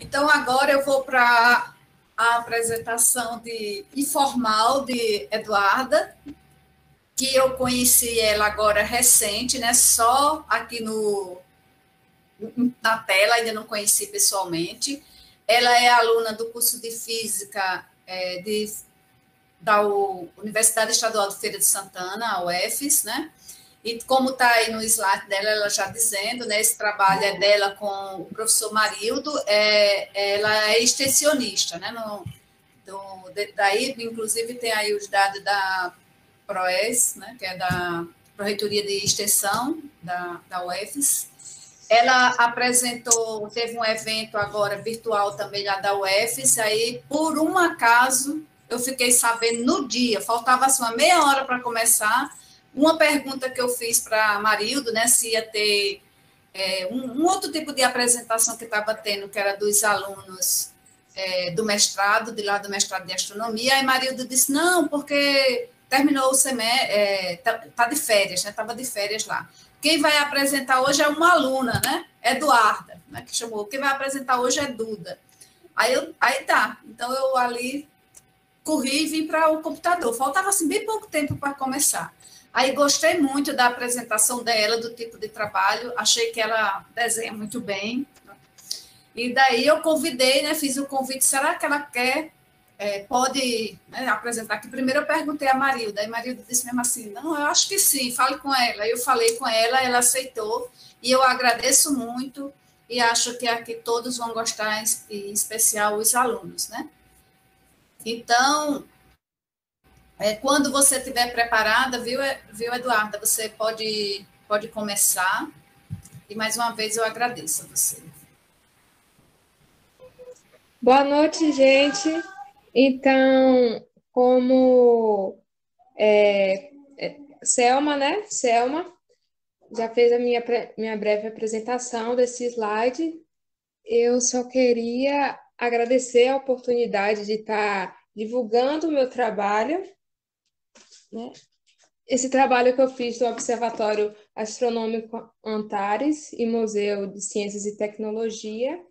Então, agora eu vou para a apresentação informal de Eduarda, que eu conheci ela agora recente, né? Só aqui na tela, ainda não conheci pessoalmente. Ela é aluna do curso de Física da Universidade Estadual de Feira de Santana, a UFES, né? E como está aí no slide dela, ela já dizendo, né, esse trabalho é dela com o professor Marildo, ela é extensionista, né, daí, inclusive, tem aí os dados da PROES, né, que é da Proreitoria de Extensão da UFES. Ela apresentou, teve um evento agora virtual também lá da UFES, aí, por um acaso, eu fiquei sabendo no dia, faltava assim, uma meia hora para começar, uma pergunta que eu fiz para Marildo, né, se ia ter um outro tipo de apresentação que estava tendo, que era dos alunos do mestrado, de lá do mestrado de astronomia, aí Marildo disse, não, porque terminou o semestre, tá de férias, né, estava de férias lá. Quem vai apresentar hoje é uma aluna, né, Eduarda, né, que chamou, quem vai apresentar hoje é Duda. Aí tá, então eu ali corri e vim para o computador. Faltava assim, bem pouco tempo para começar. Aí gostei muito da apresentação dela, do tipo de trabalho, achei que ela desenha muito bem. E daí eu convidei, né, fiz o convite, será que ela quer, pode, né, apresentar aqui? Primeiro eu perguntei a Marilda, aí Marilda disse mesmo assim, não, eu acho que sim, fale com ela. Eu falei com ela aceitou, e eu agradeço muito, e acho que aqui todos vão gostar, em especial os alunos, né? Então, quando você estiver preparada, viu, Eduarda, você pode começar. E mais uma vez eu agradeço a você. Boa noite, gente. Então, como Selma, né? Selma já fez a minha breve apresentação desse slide. Eu só queria agradecer a oportunidade de estar divulgando o meu trabalho, né? Esse trabalho que eu fiz no Observatório Astronômico Antares e Museu de Ciências e Tecnologia,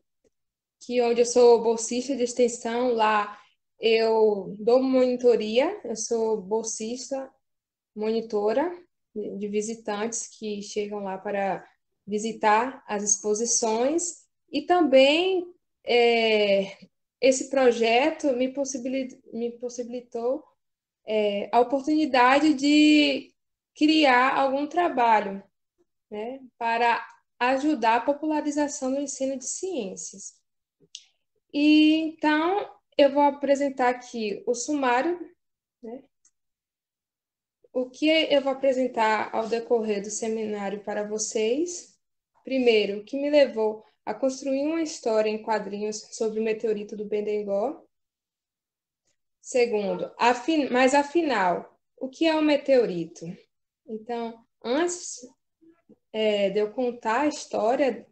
que onde eu sou bolsista de extensão, lá eu dou monitoria, eu sou bolsista, monitora de visitantes que chegam lá para visitar as exposições e também é, esse projeto me possibilitou a oportunidade de criar algum trabalho, né, para ajudar a popularização do ensino de ciências. E então eu vou apresentar aqui o sumário, né? O que eu vou apresentar ao decorrer do seminário para vocês. Primeiro, o que me levou a construir uma história em quadrinhos sobre o meteorito do Bendegó. Segundo, mas afinal, o que é um meteorito? Então, antes de eu contar a história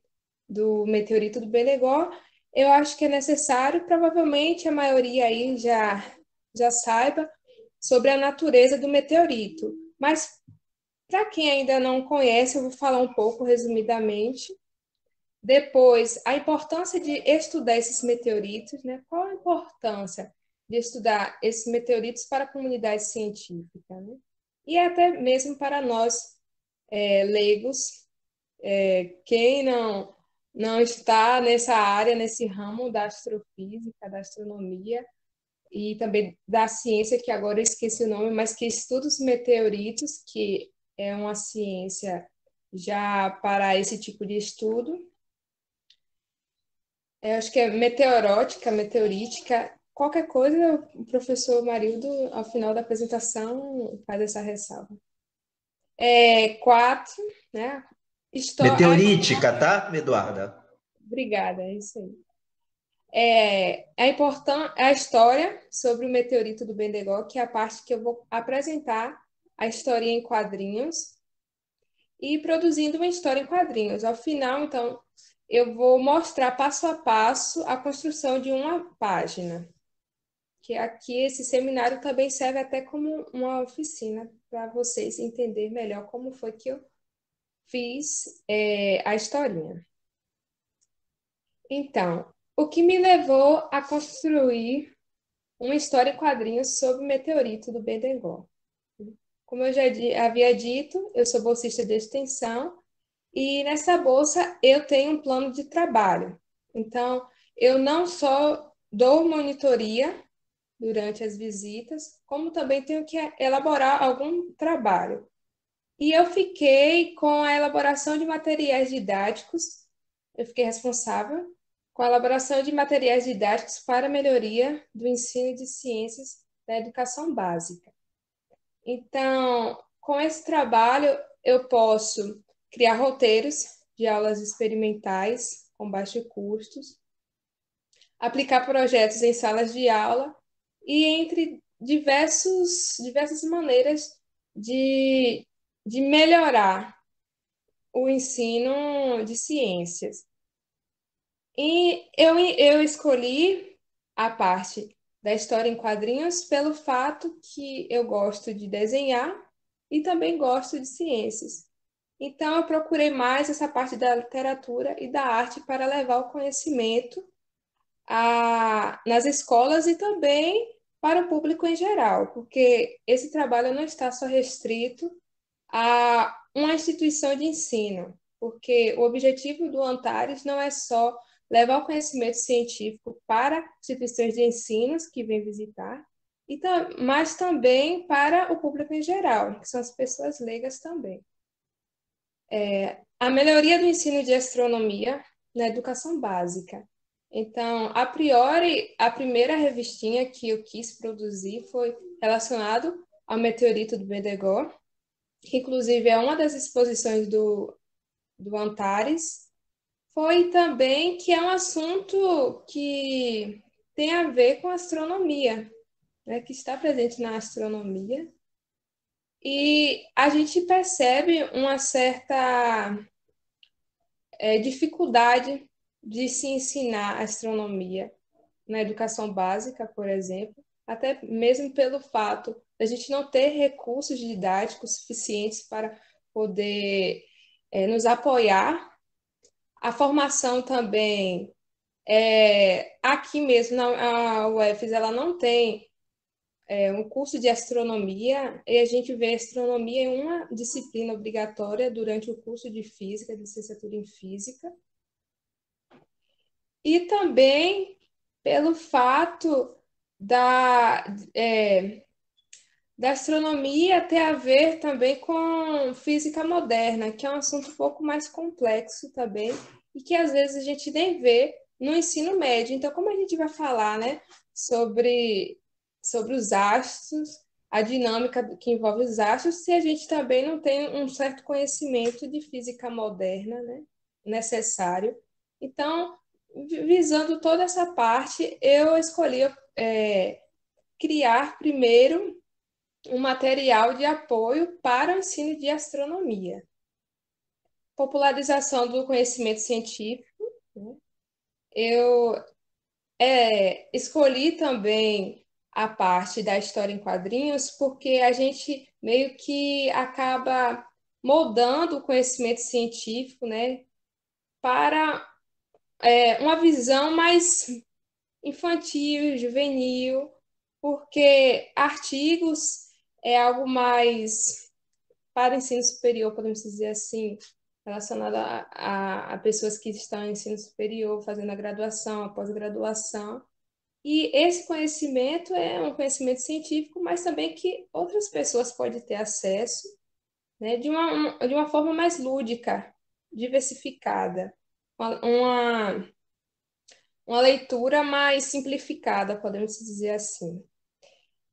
do meteorito do Bendegó, eu acho que é necessário, provavelmente a maioria aí já saiba, sobre a natureza do meteorito. Mas, para quem ainda não conhece, eu vou falar um pouco resumidamente. Depois, a importância de estudar esses meteoritos, né? Qual a importância de estudar esses meteoritos para a comunidade científica, né? E até mesmo para nós, leigos, quem não está nessa área, nesse ramo da astrofísica, da astronomia e também da ciência, que agora eu esqueci o nome, mas que estuda os meteoritos, que é uma ciência já para esse tipo de estudo. Eu acho que é meteorótica, meteorítica, qualquer coisa, o professor Marildo, ao final da apresentação, faz essa ressalva. Quatro, né? Meteorítica, tá, Eduarda? Obrigada, é isso aí. A história sobre o meteorito do Bendegó, que é a parte que eu vou apresentar a história em quadrinhos e produzindo uma história em quadrinhos. Ao final, então, eu vou mostrar passo a passo a construção de uma página, que aqui esse seminário também serve até como uma oficina para vocês entenderem melhor como foi que eu fiz a historinha. Então, o que me levou a construir uma história em quadrinhos sobre o meteorito do Bendegó. Como eu já havia dito, eu sou bolsista de extensão e nessa bolsa eu tenho um plano de trabalho. Então, eu não só dou monitoria durante as visitas, como também tenho que elaborar algum trabalho. E eu fiquei com a elaboração de materiais didáticos, eu fiquei responsável com a elaboração de materiais didáticos para a melhoria do ensino de ciências da educação básica. Então, com esse trabalho, eu posso criar roteiros de aulas experimentais com baixos custos, aplicar projetos em salas de aula e entre diversas maneiras de, de melhorar o ensino de ciências. E eu escolhi a parte da história em quadrinhos pelo fato que eu gosto de desenhar e também gosto de ciências. Então, eu procurei mais essa parte da literatura e da arte para levar o conhecimento nas escolas e também para o público em geral, porque esse trabalho não está só restrito a uma instituição de ensino, porque o objetivo do Antares não é só levar o conhecimento científico para instituições de ensino que vêm visitar, mas também para o público em geral, que são as pessoas leigas também. A melhoria do ensino de astronomia na educação básica. Então, a priori, a primeira revistinha que eu quis produzir foi relacionado ao meteorito do Bendegó, que inclusive é uma das exposições do Antares. Foi também que é um assunto que tem a ver com astronomia, né, que está presente na astronomia. E a gente percebe uma certa dificuldade de se ensinar astronomia na educação básica, por exemplo, até mesmo pelo fato da gente não ter recursos didáticos suficientes para poder nos apoiar. A formação também, aqui mesmo na UFES, ela não tem um curso de astronomia, e a gente vê astronomia em uma disciplina obrigatória durante o curso de física, de licenciatura em física, e também pelo fato da, é, da astronomia ter a ver também com física moderna, que é um assunto um pouco mais complexo também, e que às vezes a gente nem vê no ensino médio. Então, como a gente vai falar, né, sobre os astros, a dinâmica que envolve os astros, se a gente também não tem um certo conhecimento de física moderna, né, necessário. Então, visando toda essa parte, eu escolhi criar primeiro um material de apoio para o ensino de astronomia. Popularização do conhecimento científico, né? Eu escolhi também a parte da história em quadrinhos, porque a gente meio que acaba moldando o conhecimento científico, né, para uma visão mais infantil, juvenil, porque artigos é algo mais para o ensino superior, podemos dizer assim, relacionado a pessoas que estão em ensino superior, fazendo a graduação, a pós-graduação. E esse conhecimento é um conhecimento científico, mas também que outras pessoas podem ter acesso, né, de uma forma mais lúdica, diversificada, uma, uma leitura mais simplificada, podemos dizer assim.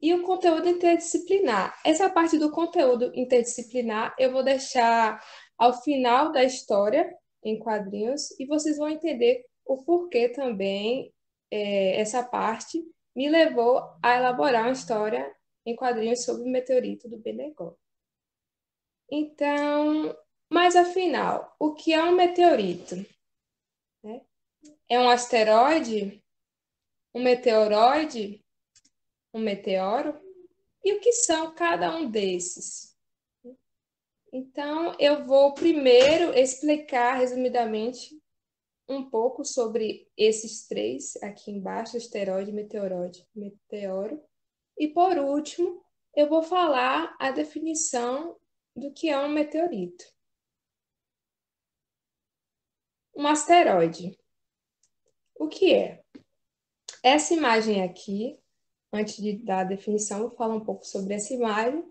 E o conteúdo interdisciplinar. Essa parte do conteúdo interdisciplinar eu vou deixar ao final da história em quadrinhos e vocês vão entender o porquê também essa parte me levou a elaborar uma história em quadrinhos sobre o meteorito do Bendegó. Então, mas afinal, o que é um meteorito? É um asteroide? Um meteoroide? Um meteoro? E o que são cada um desses? Então, eu vou primeiro explicar resumidamente um pouco sobre esses três aqui embaixo, asteroide, meteoro. E por último, eu vou falar a definição do que é um meteorito. Um asteroide. O que é? Essa imagem aqui, antes de dar a definição, eu vou falar um pouco sobre essa imagem.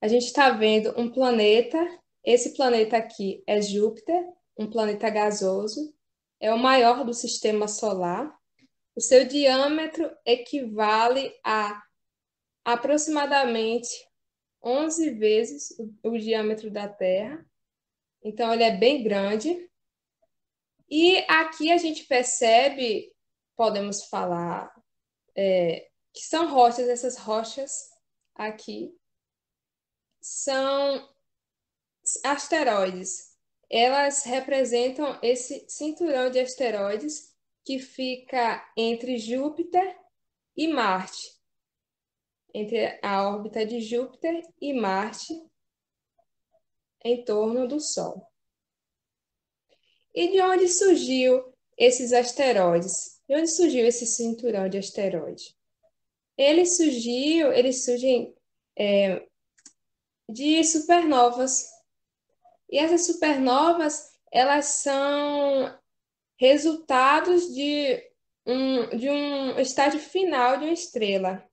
A gente está vendo um planeta. Esse planeta aqui é Júpiter, um planeta gasoso. É o maior do sistema solar. O seu diâmetro equivale a aproximadamente 11 vezes o diâmetro da Terra. Então, ele é bem grande. E aqui a gente percebe, podemos falar, que são rochas. Essas rochas aqui são asteroides. Elas representam esse cinturão de asteroides que fica entre Júpiter e Marte, entre a órbita de Júpiter e Marte, em torno do Sol. E de onde surgiu esses asteroides? De onde surgiu esse cinturão de asteroides? Eles surgem de supernovas. E essas supernovas, elas são resultados de um estágio final de uma estrela.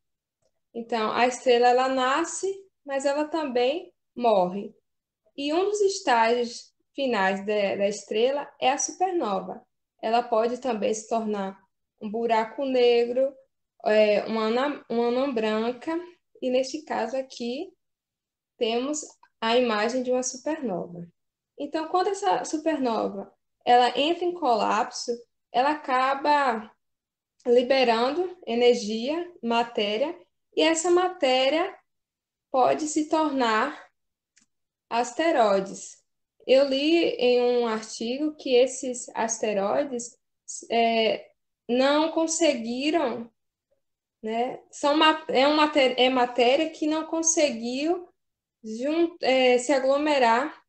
Então, a estrela ela nasce, mas ela também morre. E um dos estágios finais da estrela é a supernova. Ela pode também se tornar um buraco negro, uma anã branca, e neste caso aqui temos a imagem de uma supernova. Então, quando essa supernova ela entra em colapso, ela acaba liberando energia, matéria, e essa matéria pode se tornar asteroides. Eu li em um artigo que esses asteroides não conseguiram, né? É matéria que não conseguiu se aglomerar,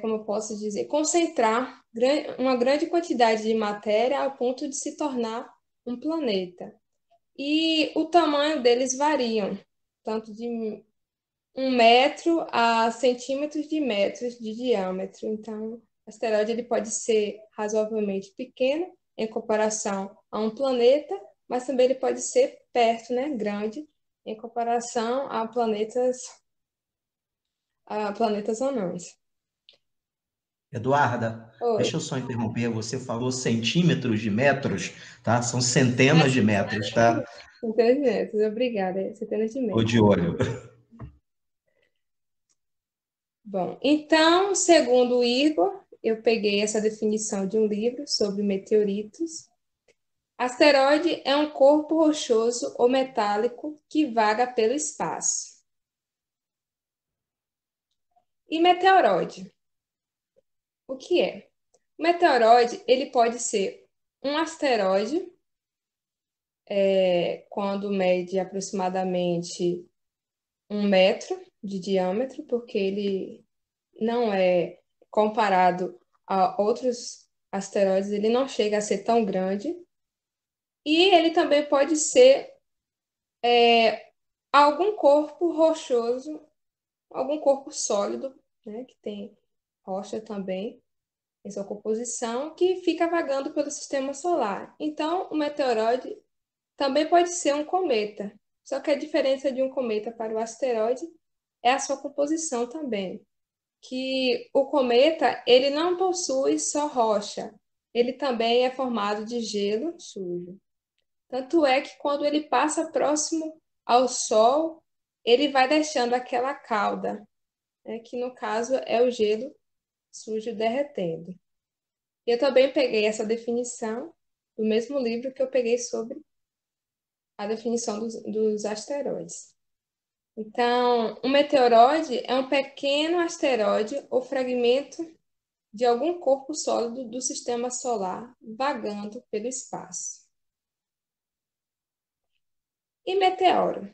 como eu posso dizer, concentrar uma grande quantidade de matéria ao ponto de se tornar um planeta. E o tamanho deles variam, tanto de 1 metro a centímetros de metros de diâmetro. Então, o asteroide ele pode ser razoavelmente pequeno em comparação a um planeta, mas também ele pode ser perto, né, grande, em comparação a planetas anãos. Eduarda, Oi. deixa eu só interromper. Você falou centímetros de metros, tá? São centenas de metros, tá? Centenas de metros, obrigada. Centenas de Tô metros. de olho. Bom, então, segundo o Igor, eu peguei essa definição de um livro sobre meteoritos. Asteroide é um corpo rochoso ou metálico que vaga pelo espaço. E meteoroide? O que é? O meteoroide, ele pode ser um asteroide, quando mede aproximadamente 1 metro de diâmetro, porque ele não é comparado a outros asteroides, ele não chega a ser tão grande. E ele também pode ser algum corpo rochoso, algum corpo sólido, né, que tem rocha também em sua composição, que fica vagando pelo sistema solar. Então, o meteoroide também pode ser um cometa. Só que a diferença de um cometa para o asteroide é a sua composição também. Que o cometa, ele não possui só rocha, ele também é formado de gelo sujo. Tanto é que quando ele passa próximo ao Sol, ele vai deixando aquela cauda, né, que no caso é o gelo sujo derretendo. Eu também peguei essa definição do mesmo livro que eu peguei sobre a definição dos asteroides. Então, um meteoroide é um pequeno asteroide ou fragmento de algum corpo sólido do sistema solar vagando pelo espaço. E meteoro?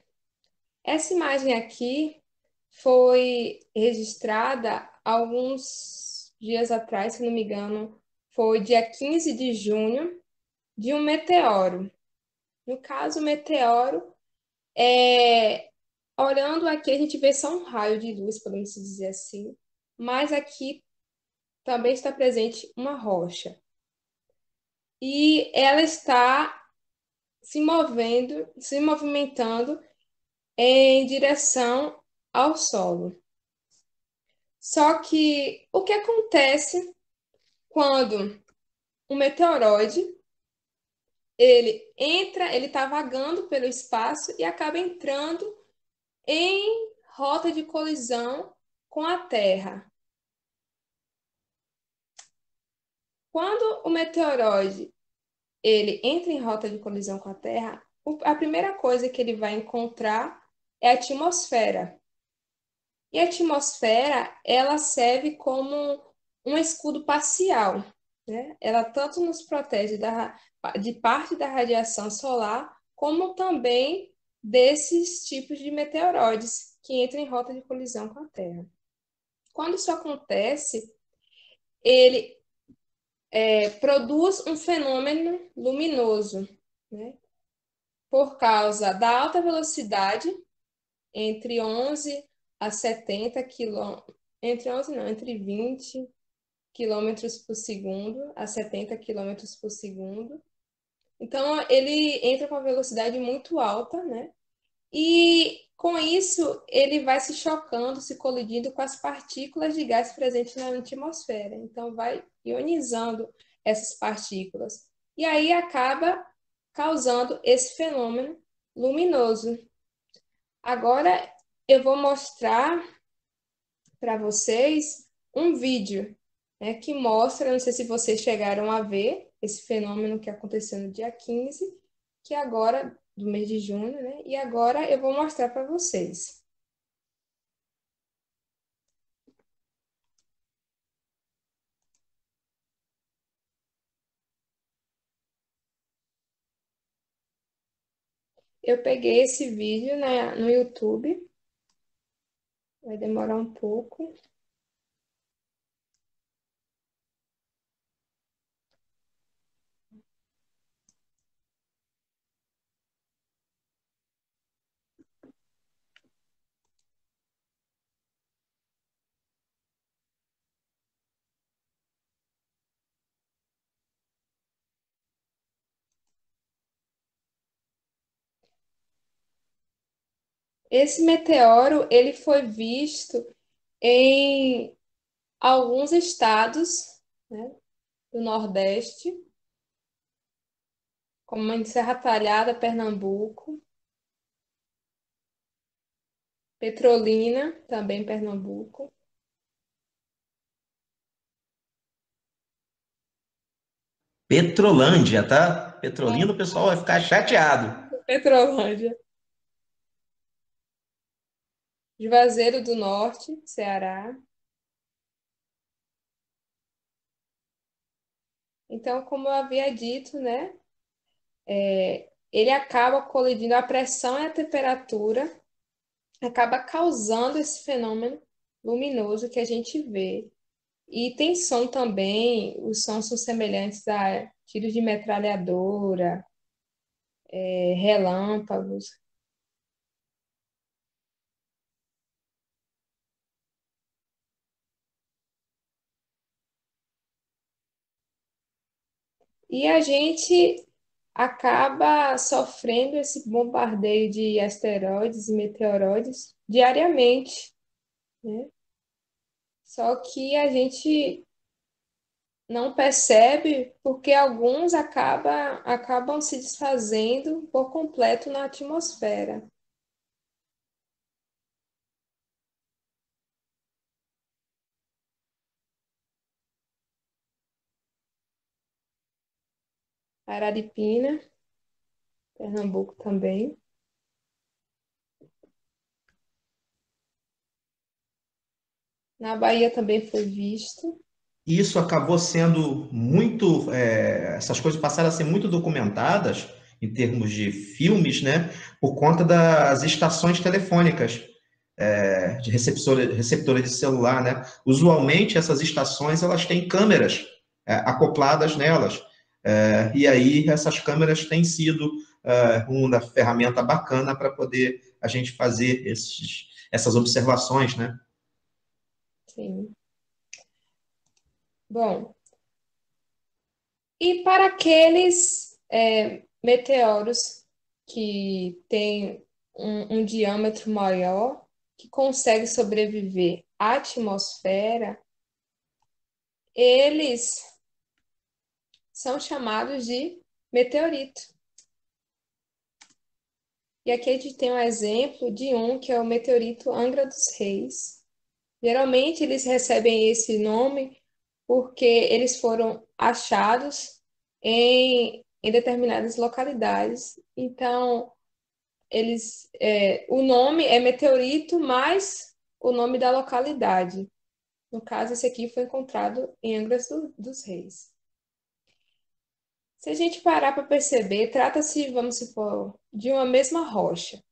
Essa imagem aqui foi registrada alguns dias atrás, se não me engano, foi dia 15 de junho, de um meteoro. No caso, o meteoro, olhando aqui, a gente vê só um raio de luz, podemos dizer assim, mas aqui também está presente uma rocha. E ela está se movimentando em direção ao solo. Só que o que acontece quando um meteoroide ele está vagando pelo espaço e acaba entrando em rota de colisão com a Terra? Quando o meteoroide ele entra em rota de colisão com a Terra, a primeira coisa que ele vai encontrar é a atmosfera. E a atmosfera, ela serve como um escudo parcial, né? Ela tanto nos protege de parte da radiação solar, como também desses tipos de meteoroides que entram em rota de colisão com a Terra. Quando isso acontece, ele produz um fenômeno luminoso, né? Por causa da alta velocidade, entre 11 a 70 quilômetros, entre 20 quilômetros por segundo a 70 quilômetros por segundo. Então, ele entra com uma velocidade muito alta, né? E com isso, ele vai se chocando, se colidindo com as partículas de gás presentes na atmosfera. Então, vai ionizando essas partículas. E aí acaba causando esse fenômeno luminoso. Agora, eu vou mostrar para vocês um vídeo, né, que mostra, não sei se vocês chegaram a ver esse fenômeno que aconteceu no dia 15, que agora, do mês de junho, né? E agora eu vou mostrar para vocês. Eu peguei esse vídeo, né, no YouTube. Vai demorar um pouco. Esse meteoro, ele foi visto em alguns estados, né, do Nordeste, como em Serra Talhada, Pernambuco, Petrolina, também Pernambuco. Petrolândia, tá? Petrolina, o pessoal vai ficar chateado. Petrolândia. Juazeiro do Norte, Ceará. Então, como eu havia dito, né, ele acaba colidindo, a pressão e a temperatura acaba causando esse fenômeno luminoso que a gente vê. E tem som também, os sons são semelhantes a tiros de metralhadora, relâmpagos. E a gente acaba sofrendo esse bombardeio de asteroides e meteoroides diariamente, né? Só que a gente não percebe porque alguns acabam se desfazendo por completo na atmosfera. Araripina, Pernambuco também. Na Bahia também foi visto. Isso acabou sendo muito, essas coisas passaram a ser muito documentadas em termos de filmes, né, por conta das estações telefônicas, receptora de celular, né? Usualmente essas estações elas têm câmeras acopladas nelas. E aí essas câmeras têm sido uma ferramenta bacana para poder a gente fazer essas observações, né? Sim. Bom, e para aqueles meteoros que têm um diâmetro maior, que conseguem sobreviver à atmosfera, eles são chamados de meteorito. E aqui a gente tem um exemplo de um que é o meteorito Angra dos Reis. Geralmente eles recebem esse nome porque eles foram achados em determinadas localidades. Então, o nome é meteorito mais o nome da localidade. No caso, esse aqui foi encontrado em Angra dos Reis. Se a gente parar para perceber, trata-se, vamos supor, de uma mesma rocha.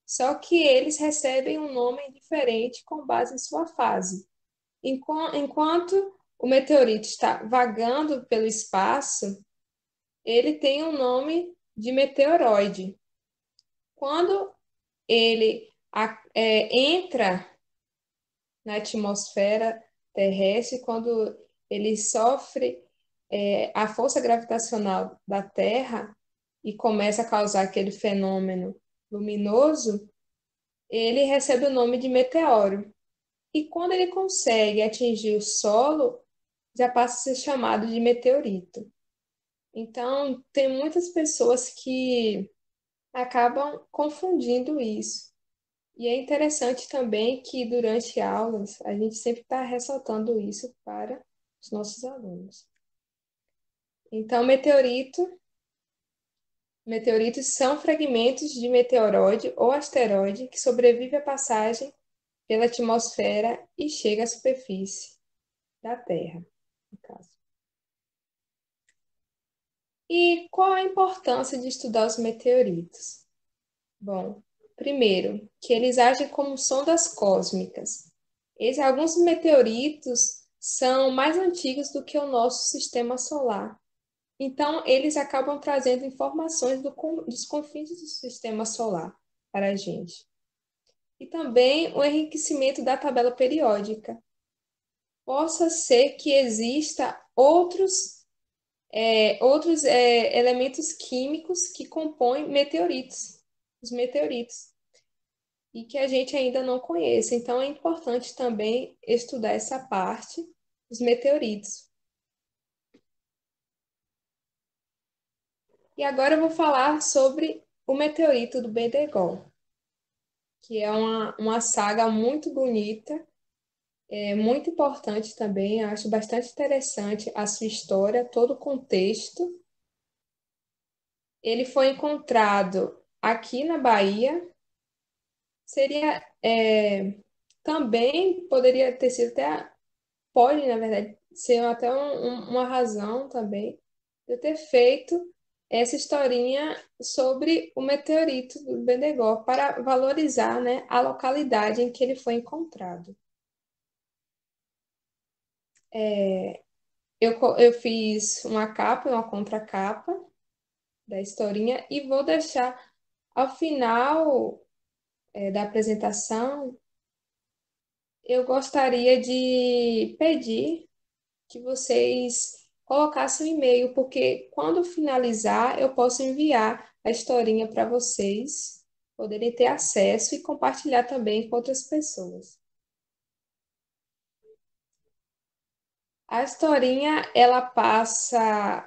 Só que eles recebem um nome diferente com base em sua fase. Enquanto o meteorito está vagando pelo espaço, ele tem um nome de meteoroide. Quando ele entra na atmosfera terrestre, quando ele sofre a força gravitacional da Terra e começa a causar aquele fenômeno luminoso, ele recebe o nome de meteoro. E quando ele consegue atingir o solo, já passa a ser chamado de meteorito. Então, tem muitas pessoas que acabam confundindo isso. E é interessante também que durante aulas a gente sempre está ressaltando isso para os nossos alunos. Então, meteoritos são fragmentos de meteoroide ou asteroide que sobrevivem à passagem pela atmosfera e chega à superfície da Terra, no caso. E qual a importância de estudar os meteoritos? Bom, primeiro, que eles agem como sondas cósmicas. Alguns meteoritos são mais antigos do que o nosso sistema solar. Então, eles acabam trazendo informações dos confins do sistema solar para a gente. E também o enriquecimento da tabela periódica. Possa ser que exista outros elementos químicos que compõem os meteoritos, e que a gente ainda não conhece. Então, é importante também estudar essa parte dos meteoritos. E agora eu vou falar sobre o meteorito do Bendegon, que é uma saga muito bonita, muito importante também. Eu acho bastante interessante a sua história, todo o contexto. Ele foi encontrado aqui na Bahia. Seria também poderia ter sido pode, na verdade, ser até uma razão também de eu ter feito essa historinha sobre o meteorito do Bendegó para valorizar, né, a localidade em que ele foi encontrado. Eu fiz uma capa, uma contracapa da historinha e vou deixar ao final da apresentação. Eu gostaria de pedir que vocês colocassem um e-mail, porque quando finalizar, eu posso enviar a historinha para vocês poderem ter acesso e compartilhar também com outras pessoas. A historinha, ela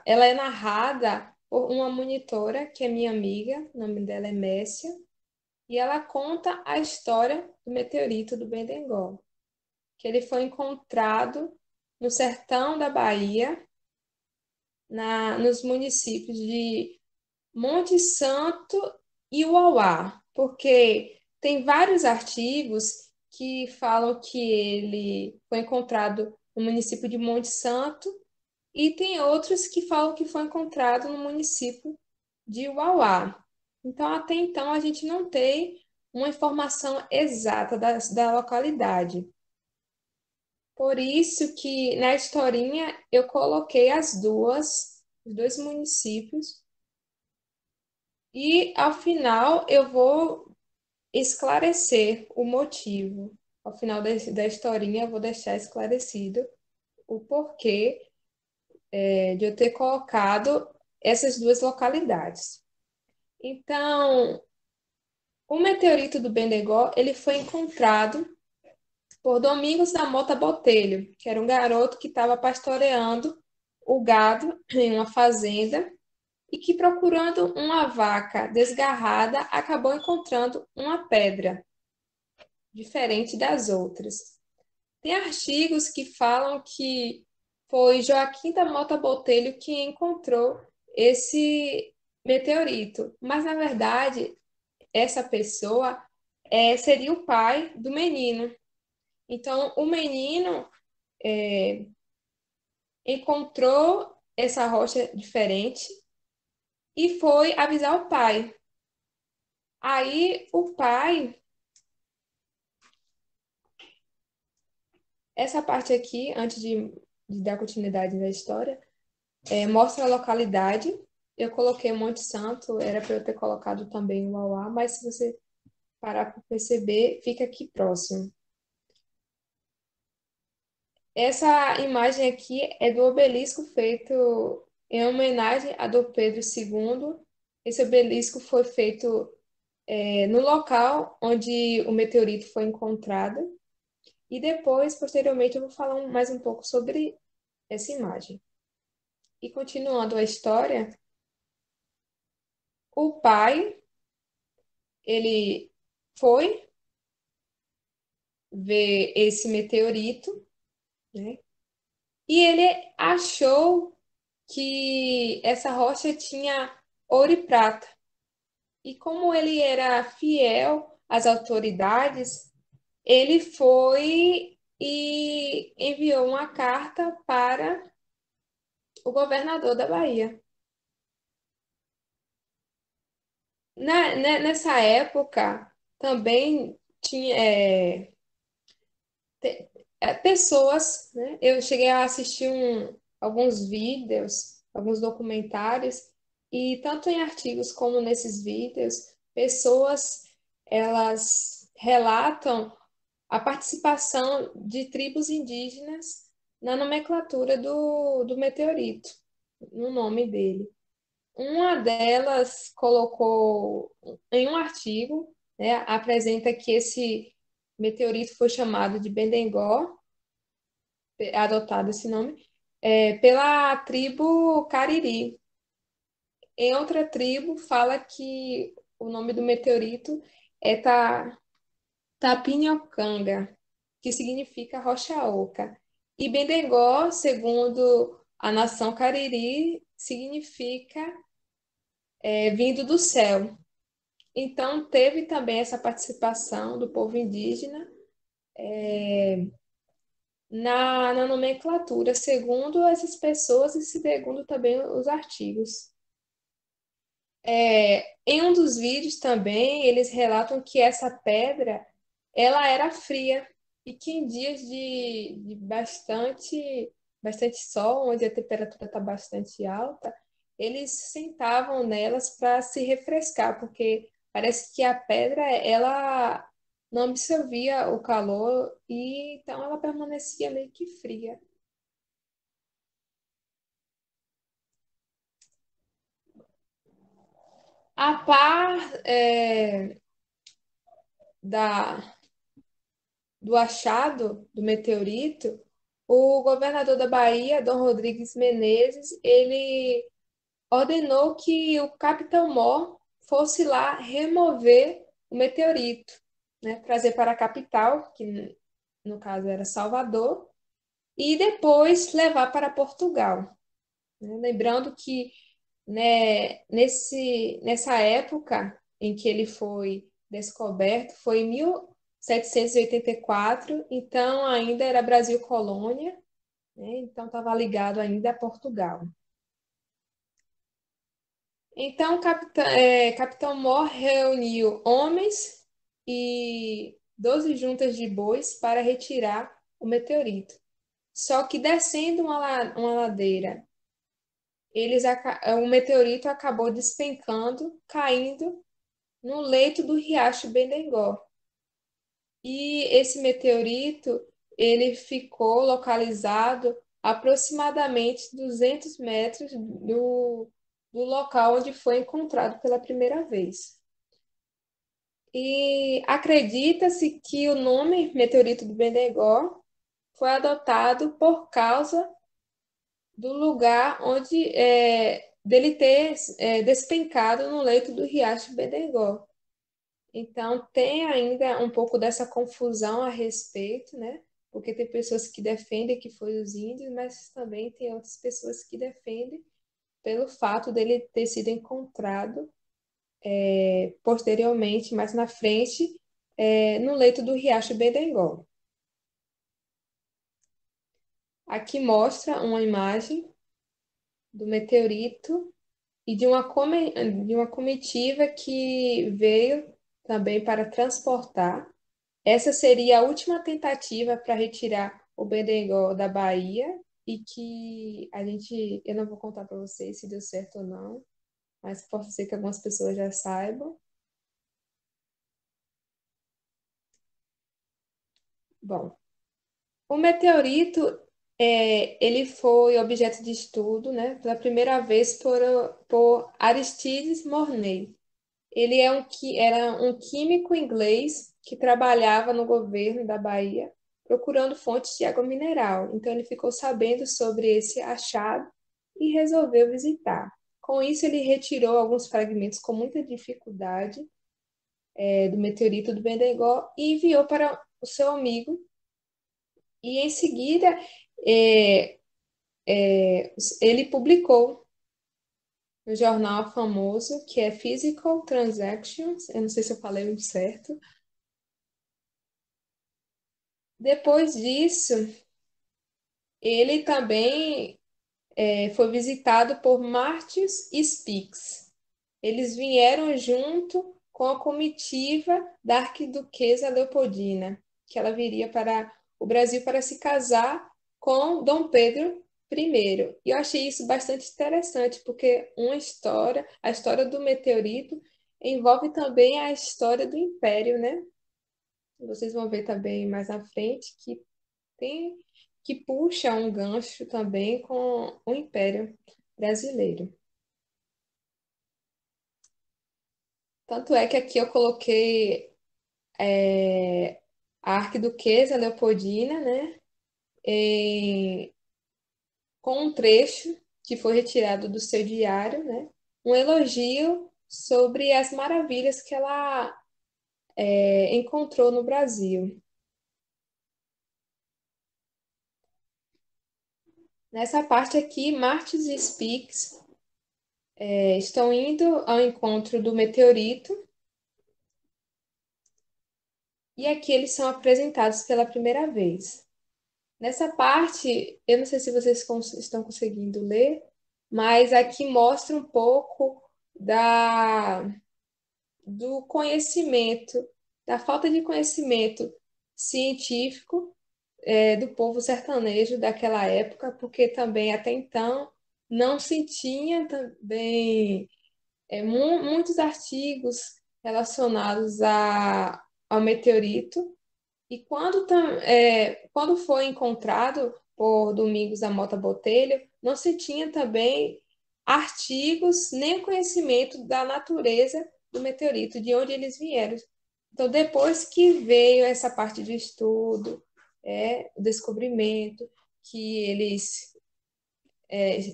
é narrada por uma monitora que é minha amiga, o nome dela é Messia, e ela conta a história do meteorito do Bendegó, que ele foi encontrado no sertão da Bahia, nos municípios de Monte Santo e Uauá, porque tem vários artigos que falam que ele foi encontrado no município de Monte Santo e tem outros que falam que foi encontrado no município de Uauá. Então, até então, a gente não tem uma informação exata da localidade. Por isso que na historinha eu coloquei os dois municípios, e ao final eu vou esclarecer o motivo. Ao final da historinha eu vou deixar esclarecido o porquê de eu ter colocado essas duas localidades. Então, o meteorito do Bendegó, ele foi encontrado por Domingos da Mota Botelho, que era um garoto que estava pastoreando o gado em uma fazenda e que, procurando uma vaca desgarrada, acabou encontrando uma pedra diferente das outras. Tem artigos que falam que foi Joaquim da Mota Botelho que encontrou esse meteorito, mas na verdade essa pessoa seria o pai do menino. Então o menino encontrou essa rocha diferente e foi avisar o pai. Aí o pai, essa parte aqui, antes de dar continuidade na história, mostra a localidade. Eu coloquei Monte Santo, era para eu ter colocado também o Uauá, mas se você parar para perceber, fica aqui próximo. Essa imagem aqui é do obelisco feito em homenagem a Dom Pedro II. Esse obelisco foi feito no local onde o meteorito foi encontrado. E depois, posteriormente, eu vou falar mais um pouco sobre essa imagem. E continuando a história, o pai, ele foi ver esse meteorito, né? E ele achou que essa rocha tinha ouro e prata. E como ele era fiel às autoridades, ele foi e enviou uma carta para o governador da Bahia. Nessa época, também tinha pessoas, né? Eu cheguei a assistir alguns vídeos, alguns documentários, e tanto em artigos como nesses vídeos, pessoas elas relatam a participação de tribos indígenas na nomenclatura do meteorito, no nome dele. Uma delas colocou em um artigo, né, apresenta que esse meteorito foi chamado de Bendegó, adotado esse nome, pela tribo Cariri. Em outra tribo, fala que o nome do meteorito é Tapinhocanga, que significa rocha oca. E Bendegó, segundo a nação Cariri, significa vindo do céu. Então, teve também essa participação do povo indígena na nomenclatura, segundo essas pessoas e segundo também os artigos. Em um dos vídeos também, eles relatam que essa pedra ela era fria e que em dias de bastante sol, onde a temperatura está bastante alta, eles sentavam nelas para se refrescar, porque parece que a pedra ela não absorvia o calor e então ela permanecia meio que fria. A par da, do achado do meteorito, o governador da Bahia, Dom Rodrigues Menezes, ele ordenou que o Capitão Mor fosse lá remover o meteorito, né, trazer para a capital, que no caso era Salvador, e depois levar para Portugal. Né? Lembrando que nessa época em que ele foi descoberto, foi em 1784, então ainda era Brasil colônia, né? Então estava ligado ainda a Portugal. Então, Capitão Mor reuniu homens e 12 juntas de bois para retirar o meteorito. Só que descendo uma ladeira, o meteorito acabou despencando, caindo no leito do Riacho Bendegó. E esse meteorito, ele ficou localizado aproximadamente 200 metros do local onde foi encontrado pela primeira vez. E acredita-se que o nome meteorito do Bendegó foi adotado por causa do lugar onde dele ter despencado no leito do Riacho Bendegó. Então, tem ainda um pouco dessa confusão a respeito, né? Porque tem pessoas que defendem que foi os índios, mas também tem outras pessoas que defendem pelo fato dele ter sido encontrado posteriormente, mais na frente, no leito do Riacho Bendegó. Aqui mostra uma imagem do meteorito e de uma comitiva que veio também para transportar. Essa seria a última tentativa para retirar o Bendegó da Bahia e que eu não vou contar para vocês se deu certo ou não, mas posso ser que algumas pessoas já saibam. Bom, o meteorito, ele foi objeto de estudo, né, pela primeira vez por Aristides Mornay. Ele era um químico inglês que trabalhava no governo da Bahia procurando fontes de água mineral. Então ele ficou sabendo sobre esse achado e resolveu visitar. Com isso, ele retirou alguns fragmentos com muita dificuldade do meteorito do Bendegó e enviou para o seu amigo. E em seguida, é, ele publicou no jornal famoso que é Physical Transactions. Eu não sei se eu falei muito certo. Depois disso, ele também foi visitado por Martius e Spix. Eles vieram junto com a comitiva da arquiduquesa Leopoldina, que ela viria para o Brasil para se casar com Dom Pedro I. E eu achei isso bastante interessante, porque a história do meteorito, envolve também a história do Império, né? Vocês vão ver também mais à frente tem que puxa um gancho também com o Império Brasileiro. Tanto é que aqui eu coloquei a Arquiduquesa Leopoldina, né, em- com um trecho que foi retirado do seu diário, né, um elogio sobre as maravilhas que ela encontrou no Brasil. Nessa parte aqui, Martins e Spix estão indo ao encontro do meteorito e aqui eles são apresentados pela primeira vez. Nessa parte, eu não sei se vocês estão conseguindo ler, mas aqui mostra um pouco da, do conhecimento, da falta de conhecimento científico do povo sertanejo daquela época, porque também até então não se tinha também muitos artigos relacionados ao meteorito. E quando foi encontrado por Domingos da Mota Botelho, não se tinha também artigos nem conhecimento da natureza do meteorito, de onde eles vieram. Então, depois que veio essa parte de estudo, o descobrimento, que eles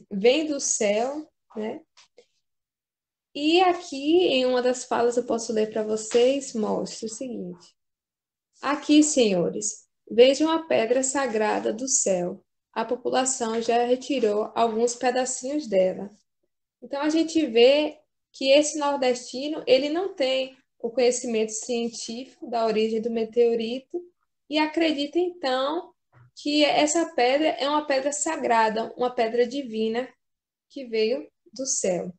vêm do céu, né? E aqui, em uma das falas, eu posso ler para vocês, mostra o seguinte. Aqui, senhores, vejam a pedra sagrada do céu. A população já retirou alguns pedacinhos dela. Então a gente vê que esse nordestino, ele não tem o conhecimento científico da origem do meteorito e acredita então que essa pedra é uma pedra sagrada, uma pedra divina que veio do céu.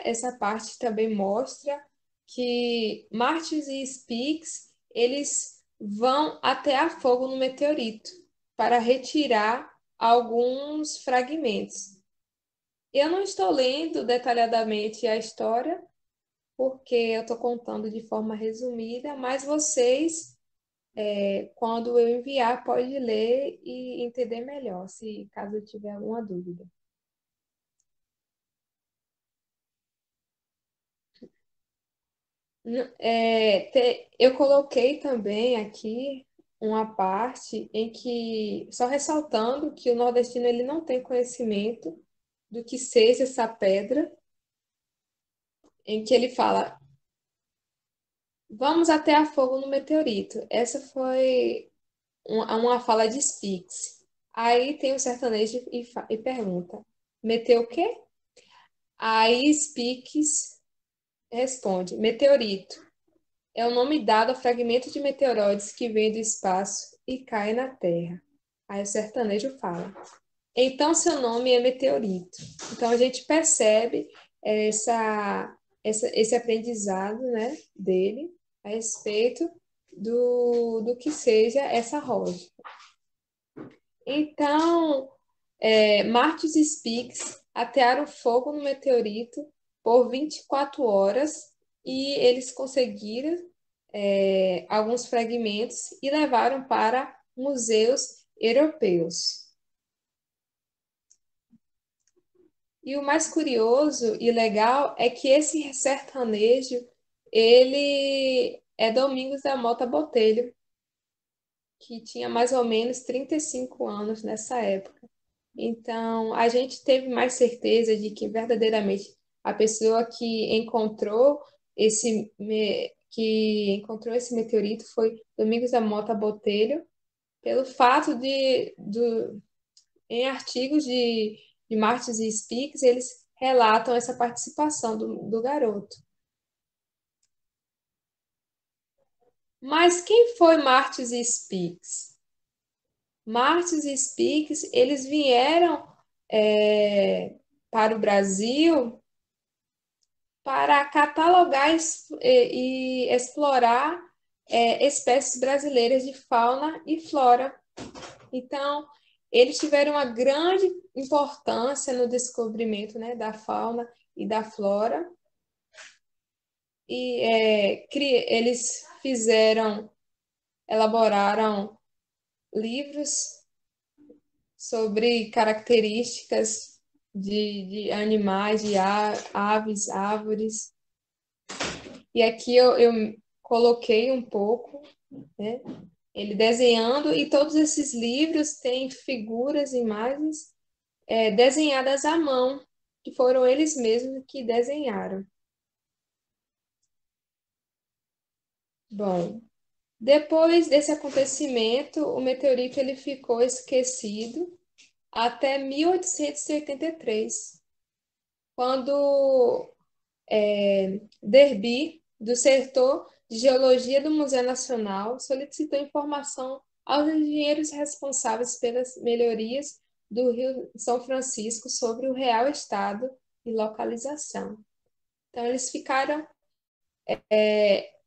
Essa parte também mostra que Martins e Spix, eles vão até a fogo no meteorito para retirar alguns fragmentos. Eu não estou lendo detalhadamente a história, porque eu estou contando de forma resumida, mas vocês, quando eu enviar, pode ler e entender melhor, se caso tiver alguma dúvida. Eu coloquei também aqui uma parte em que, só ressaltando que o nordestino ele não tem conhecimento do que seja essa pedra, em que ele fala, vamos até a fogo no meteorito. Essa foi uma fala de Spix. Aí tem o sertanejo e pergunta, meteu o quê? Aí Spix responde, meteorito. É o nome dado ao fragmento de meteoroides que vem do espaço e cai na Terra. Aí o sertanejo fala. Então seu nome é meteorito. Então a gente percebe esse aprendizado, né, dele a respeito do que seja essa rocha. Então, Martius e Spix atearam fogo no meteorito por 24 horas e eles conseguiram alguns fragmentos e levaram para museus europeus. E o mais curioso e legal é que esse sertanejo, ele é Domingos da Mota Botelho, que tinha mais ou menos 35 anos nessa época. Então, a gente teve mais certeza de que verdadeiramente a pessoa que encontrou esse meteorito foi Domingos da Mota Botelho, pelo fato em artigos de Martins e Spix, eles relatam essa participação do garoto. Mas quem foi Martins e Spix? Martins e Spix, eles vieram para o Brasil para catalogar e explorar espécies brasileiras de fauna e flora. Então, eles tiveram uma grande importância no descobrimento, né, da fauna e da flora. E eles elaboraram livros sobre características de animais, de aves, árvores. E aqui eu coloquei um pouco, né? Ele desenhando, e todos esses livros têm figuras, imagens desenhadas à mão, que foram eles mesmos que desenharam. Bom, depois desse acontecimento, o meteorito ele ficou esquecido até 1883, quando Derby, do setor de Geologia do Museu Nacional, solicitou informação aos engenheiros responsáveis pelas melhorias do Rio São Francisco sobre o real estado e localização. Então, eles ficaram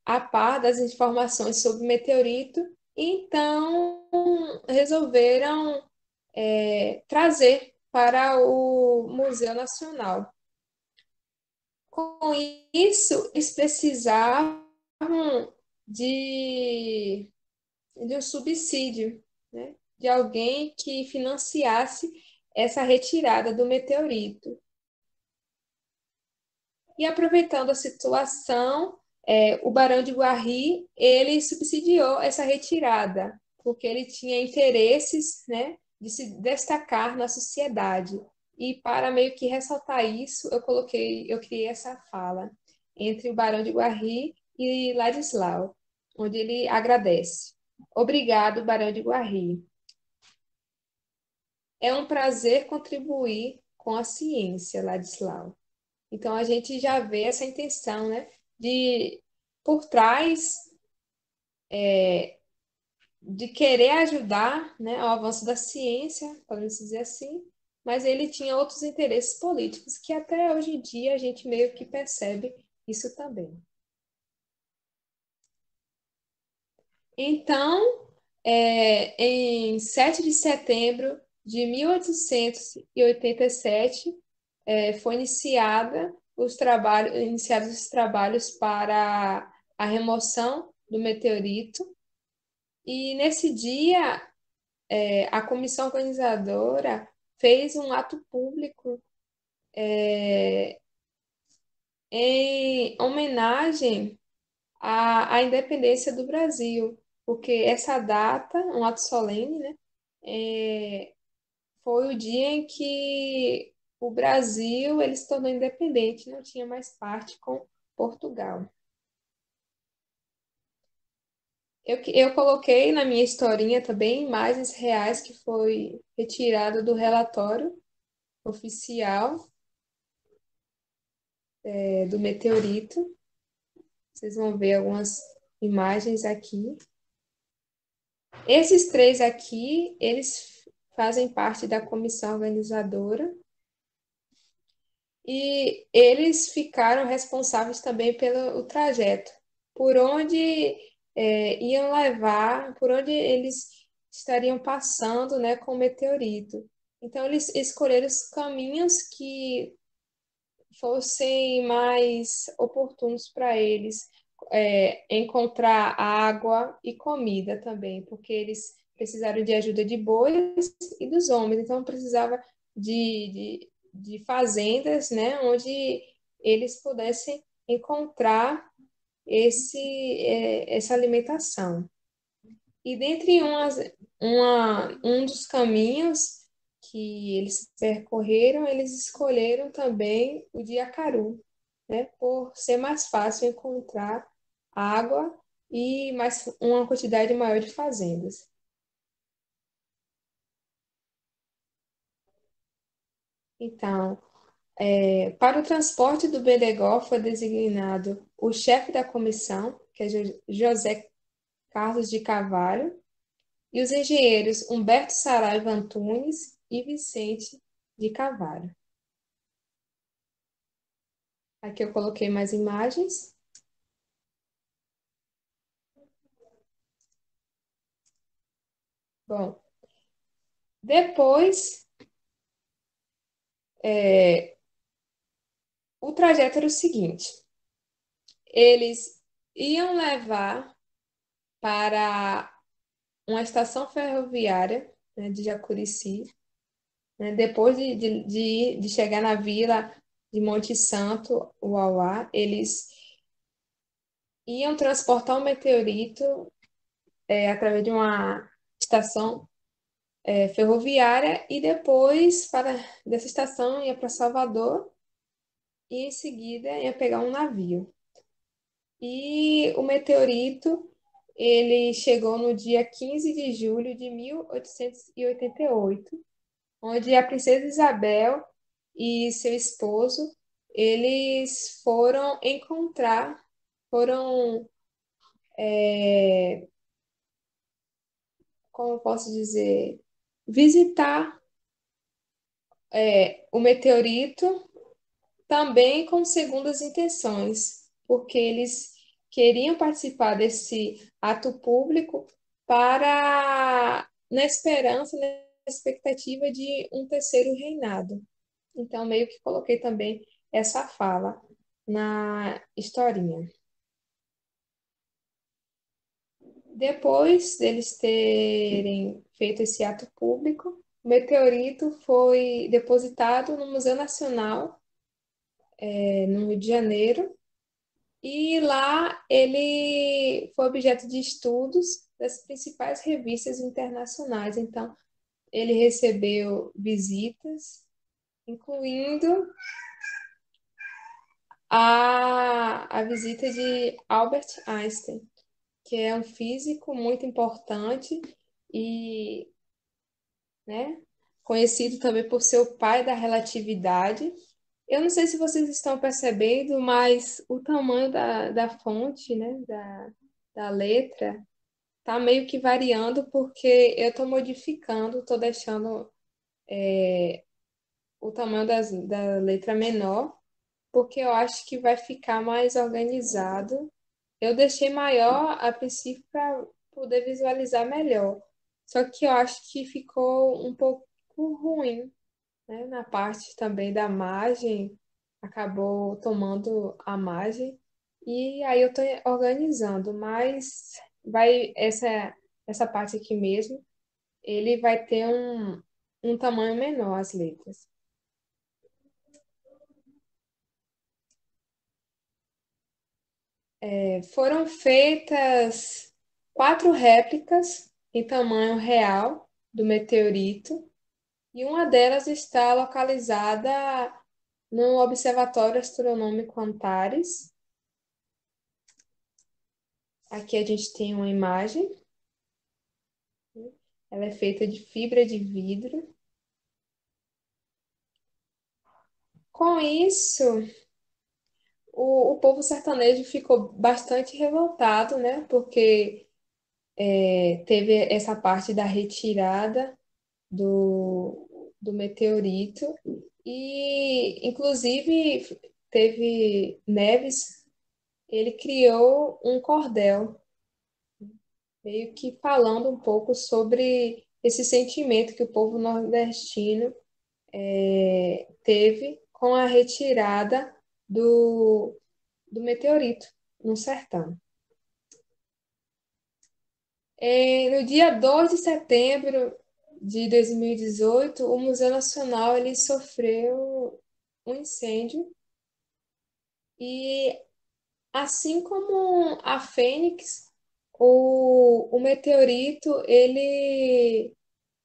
a par das informações sobre o meteorito, e então resolveram trazer para o Museu Nacional. Com isso, eles precisavam de, de um subsídio, né? De alguém que financiasse essa retirada do meteorito. E aproveitando a situação, o Barão de Guarri, ele subsidiou essa retirada, porque ele tinha interesses, né, de se destacar na sociedade. E para meio que ressaltar isso, eu criei essa fala entre o Barão de Guarri e Ladislau, onde ele agradece. Obrigado, Barão de Guarri. É um prazer contribuir com a ciência, Ladislau. Então a gente já vê essa intenção, né, de por trás de querer ajudar, né, ao avanço da ciência, podemos dizer assim, mas ele tinha outros interesses políticos que até hoje em dia a gente meio que percebe isso também. Então, em 7 de setembro de 1887, foi iniciados os trabalhos para a remoção do meteorito. E nesse dia, a comissão organizadora fez um ato público em homenagem à independência do Brasil, porque essa data, um ato solene, né, foi o dia em que o Brasil ele se tornou independente, não tinha mais parte com Portugal. Eu coloquei na minha historinha também imagens reais que foi retirada do relatório oficial, do meteorito. Vocês vão ver algumas imagens aqui. Esses três aqui, eles fazem parte da comissão organizadora e eles ficaram responsáveis também pelo trajeto, por onde iam levar, por onde eles estariam passando, né, com o meteorito. Então, eles escolheram os caminhos que fossem mais oportunos para eles encontrar água e comida também, porque eles precisaram de ajuda de bois e dos homens, então precisava de fazendas, né, onde eles pudessem encontrar essa alimentação. E dentre um dos caminhos que eles percorreram, eles escolheram também o de Acaru, né, por ser mais fácil encontrar água e uma quantidade maior de fazendas. Então, para o transporte do Bendegó foi designado o chefe da comissão, que é José Carlos de Carvalho, e os engenheiros Humberto Saraiva Antunes e Vicente de Carvalho. Aqui eu coloquei mais imagens. Bom, depois, o trajeto era o seguinte: eles iam levar para uma estação ferroviária, né, de Jacurici, né, depois de chegar na vila de Monte Santo, Uauá, eles iam transportar o meteorito através de uma estação ferroviária e depois dessa estação ia para Salvador e em seguida ia pegar um navio. E o meteorito ele chegou no dia 15 de julho de 1888, onde a princesa Isabel e seu esposo eles foram, como eu posso dizer, visitar o meteorito também com segundas intenções, porque eles queriam participar desse ato público na esperança, na expectativa de um terceiro reinado. Então, meio que coloquei também essa fala na historinha. Depois deles terem feito esse ato público, o meteorito foi depositado no Museu Nacional, no Rio de Janeiro, e lá ele foi objeto de estudos das principais revistas internacionais. Então, ele recebeu visitas, incluindo a visita de Albert Einstein, que é um físico muito importante e, né, conhecido também por ser o pai da relatividade. Eu não sei se vocês estão percebendo, mas o tamanho da fonte, né, da letra, tá meio que variando porque eu estou modificando, estou deixando o tamanho da letra menor, porque eu acho que vai ficar mais organizado. Eu deixei maior a princípio poder visualizar melhor. Só que eu acho que ficou um pouco ruim, né? Na parte também da margem, acabou tomando a margem. E aí eu estou organizando, mas vai essa parte aqui mesmo, ele vai ter um tamanho menor as letras. Foram feitas 4 réplicas em tamanho real do meteorito, e uma delas está localizada no Observatório Astronômico Antares. Aqui a gente tem uma imagem. Ela é feita de fibra de vidro. Com isso, o povo sertanejo ficou bastante revoltado, né? Porque teve essa parte da retirada do meteorito e, inclusive, teve Neves, ele criou um cordel, meio que falando um pouco sobre esse sentimento que o povo nordestino teve com a retirada do meteorito no sertão. No dia 2 de setembro de 2018, o Museu Nacional ele sofreu um incêndio e, assim como a Fênix, o meteorito ele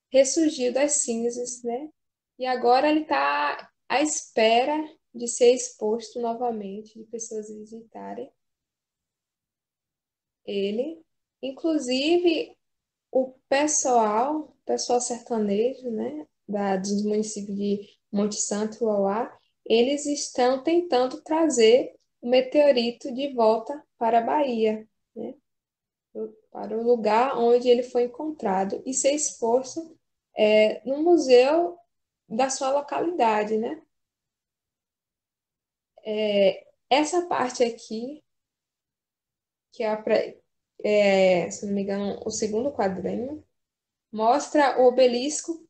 ressurgiu das cinzas, né? E agora ele está à espera de ser exposto novamente, de pessoas visitarem ele. Inclusive, o pessoal sertanejo, né, dos municípios de Monte Santo e Uauá, eles estão tentando trazer o meteorito de volta para a Bahia, né, para o lugar onde ele foi encontrado e ser exposto no museu da sua localidade, né? Essa parte aqui, que é, se não me engano, o segundo quadrinho, mostra o obelisco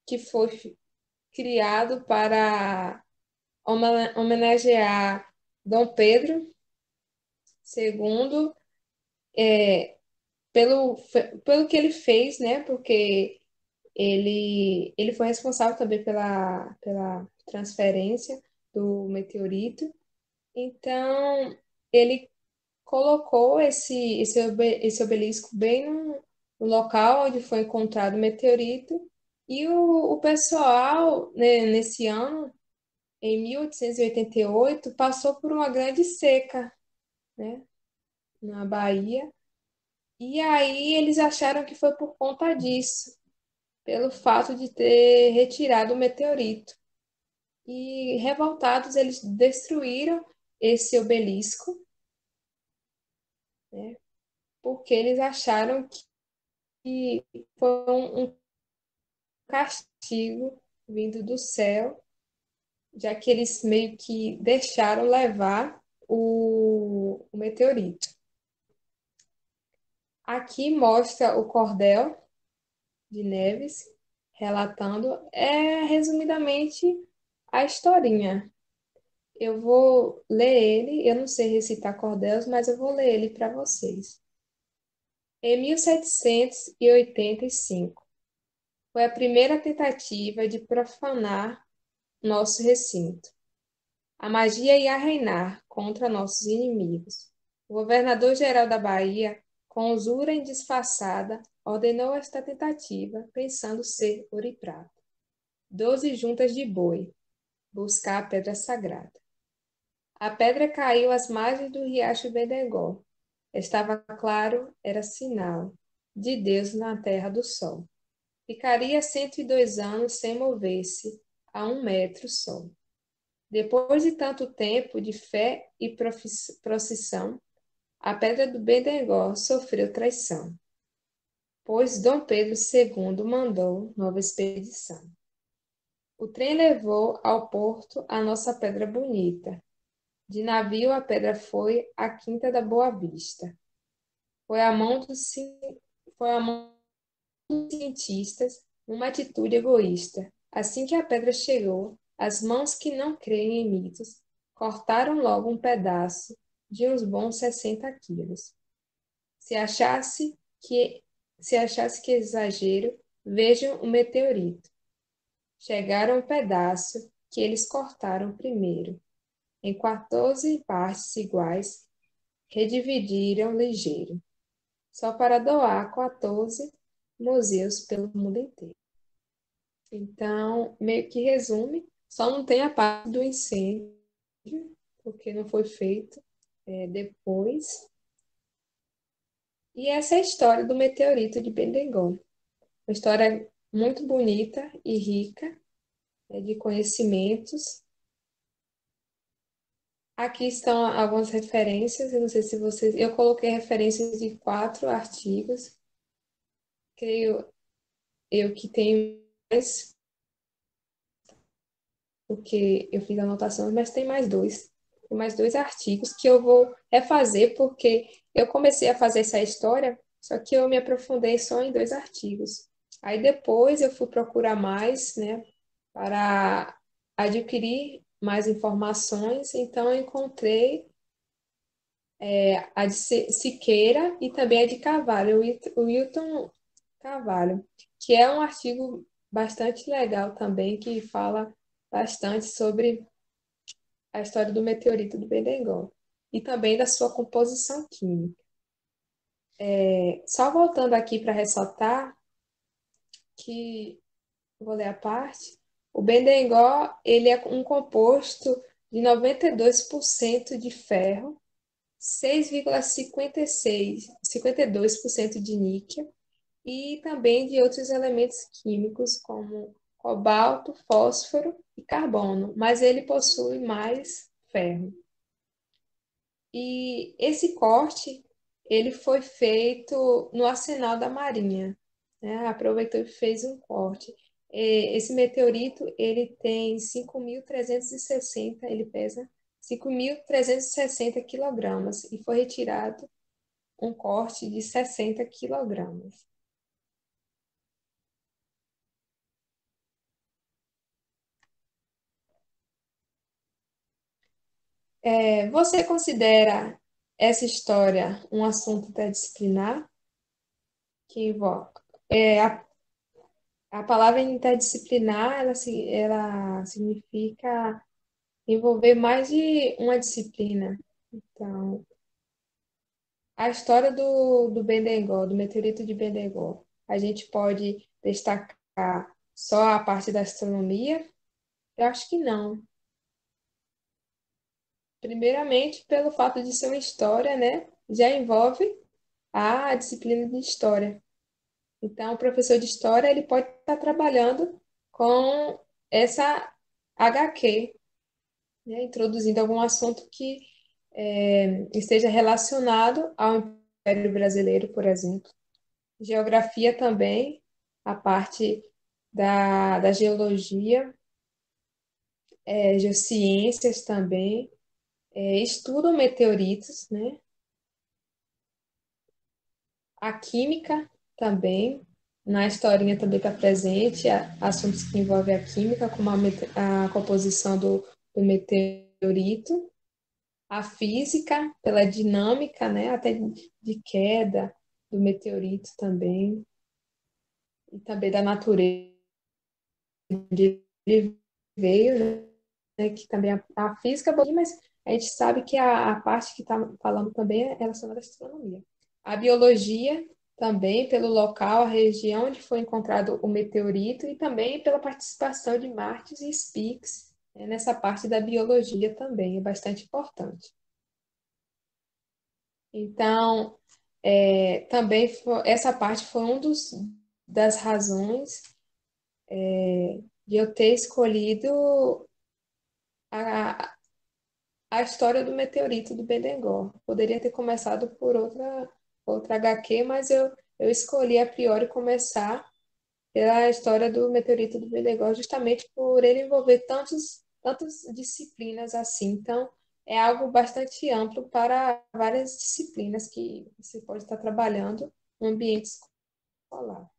que foi criado para homenagear Dom Pedro II, pelo, pelo que ele fez, né? Porque ele foi responsável também pela transferência do meteorito. Então, ele colocou esse obelisco bem no local onde foi encontrado o meteorito. E o pessoal, né, nesse ano, em 1888, passou por uma grande seca, né, na Bahia. E aí eles acharam que foi por conta disso, pelo fato de ter retirado o meteorito. E revoltados, eles destruíram esse obelisco, né, porque eles acharam que foi um castigo vindo do céu, já que eles meio que deixaram levar o meteorito. Aqui mostra o cordel de Neves, relatando resumidamente a historinha. Eu vou ler ele, eu não sei recitar cordéis, mas eu vou ler ele para vocês. Em 1785, foi a primeira tentativa de profanar nosso recinto. A magia ia reinar contra nossos inimigos. O governador-geral da Bahia, com usura indisfarçada, ordenou esta tentativa, pensando ser ouro e prata. 12 juntas de boi, buscar a pedra sagrada. A pedra caiu às margens do riacho Bendegó. Estava claro, era sinal de Deus na terra do sol. Ficaria 102 anos sem mover-se, a 1 metro só. Depois de tanto tempo de fé e procissão, a pedra do Bendegó sofreu traição, pois Dom Pedro II mandou nova expedição. O trem levou ao porto a nossa pedra bonita. De navio a pedra foi à Quinta da Boa Vista. Foi a mão dos, ci- foi a mão dos cientistas uma atitude egoísta. Assim que a pedra chegou, as mãos que não creem em mitos cortaram logo um pedaço de uns bons 60 quilos. Se achasse que, se achasse que exagero, vejam o meteorito. Chegaram um pedaço que eles cortaram primeiro. Em 14 partes iguais, redividiram ligeiro, só para doar 14 museus pelo mundo inteiro. Então, meio que resume, só não tem a parte do incêndio, porque não foi feito depois. E essa é a história do meteorito de Bendegón. Uma história muito bonita e rica, de conhecimentos. Aqui estão algumas referências, eu não sei se vocês. Eu coloquei referências de 4 artigos, creio eu que tenho mais, porque eu fiz anotações, mas tem mais dois. Tem mais dois artigos que eu vou refazer, porque eu comecei a fazer essa história, só que eu me aprofundei só em 2 artigos. Aí depois eu fui procurar mais, né, para adquirir mais informações, então eu encontrei a de Siqueira e também a de Carvalho, o Wilton Carvalho, que é um artigo bastante legal também, que fala bastante sobre a história do meteorito do Bendegó e também da sua composição química. Só voltando aqui para ressaltar que, vou ler a parte, o Bendegó, ele é um composto de 92% de ferro, 6,52% de níquel e também de outros elementos químicos como cobalto, fósforo e carbono, mas ele possui mais ferro. E esse corte, ele foi feito no Arsenal da Marinha, né? Aproveitou e fez um corte. Esse meteorito, ele tem 5.360, ele pesa 5.360 quilogramas e foi retirado um corte de 60 quilogramas. Você considera essa história um assunto interdisciplinar que envolve a palavra interdisciplinar, ela significa envolver mais de uma disciplina. Então, a história do Bendegó, do meteorito de Bendegó, a gente pode destacar só a parte da astronomia? Eu acho que não. Primeiramente, pelo fato de ser uma história, né? Já envolve a disciplina de história. Então, o professor de história ele pode estar trabalhando com essa HQ, né, introduzindo algum assunto que esteja relacionado ao Império Brasileiro, por exemplo. Geografia também, a parte da geologia, geociências também, estudam meteoritos, né? A química também, na historinha também está presente, assuntos que envolvem a química, como a composição do meteorito, a física, pela dinâmica, né, até de queda do meteorito também, e também da natureza onde ele veio, né, que também a física, mas a gente sabe que a parte que está falando também é relacionada à astronomia. A biologia também, pelo local, a região onde foi encontrado o meteorito, e também pela participação de Martes e Spix, né, nessa parte da biologia também, é bastante importante. Então, também essa parte foi das razões de eu ter escolhido a, a história do meteorito do Bendegó. Poderia ter começado por outra HQ, mas eu escolhi a priori começar pela história do meteorito do Bendegó, justamente por ele envolver tantas disciplinas assim. Então, É algo bastante amplo para várias disciplinas que você pode estar trabalhando no ambiente escolar.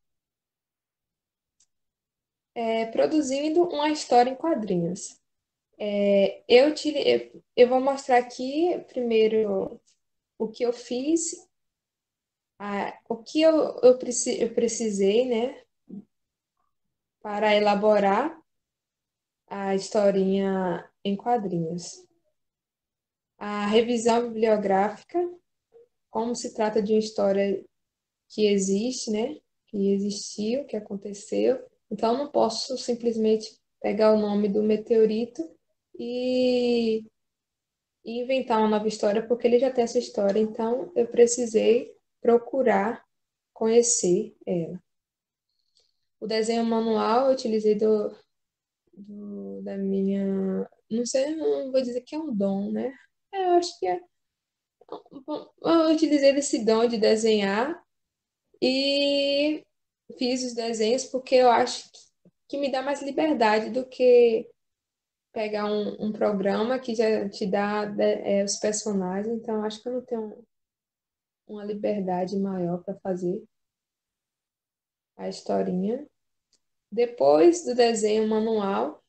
Produzindo uma história em quadrinhos. Eu vou mostrar aqui primeiro o que eu fiz, o que eu precisei, né, para elaborar a historinha em quadrinhos. A revisão bibliográfica, como se trata de uma história que existe, né, que existiu, que aconteceu. Então, eu não posso simplesmente pegar o nome do meteorito e e inventar uma nova história, porque ele já tem essa história, então eu precisei procurar conhecer ela. O desenho manual eu utilizei da minha. Não sei, não vou dizer que é um dom, né? Eu acho que é. Eu utilizei desse dom de desenhar e fiz os desenhos porque eu acho que me dá mais liberdade do que pegar um programa que já te dá os personagens, então acho que eu não tenho uma liberdade maior para fazer a historinha. Depois do desenho manual,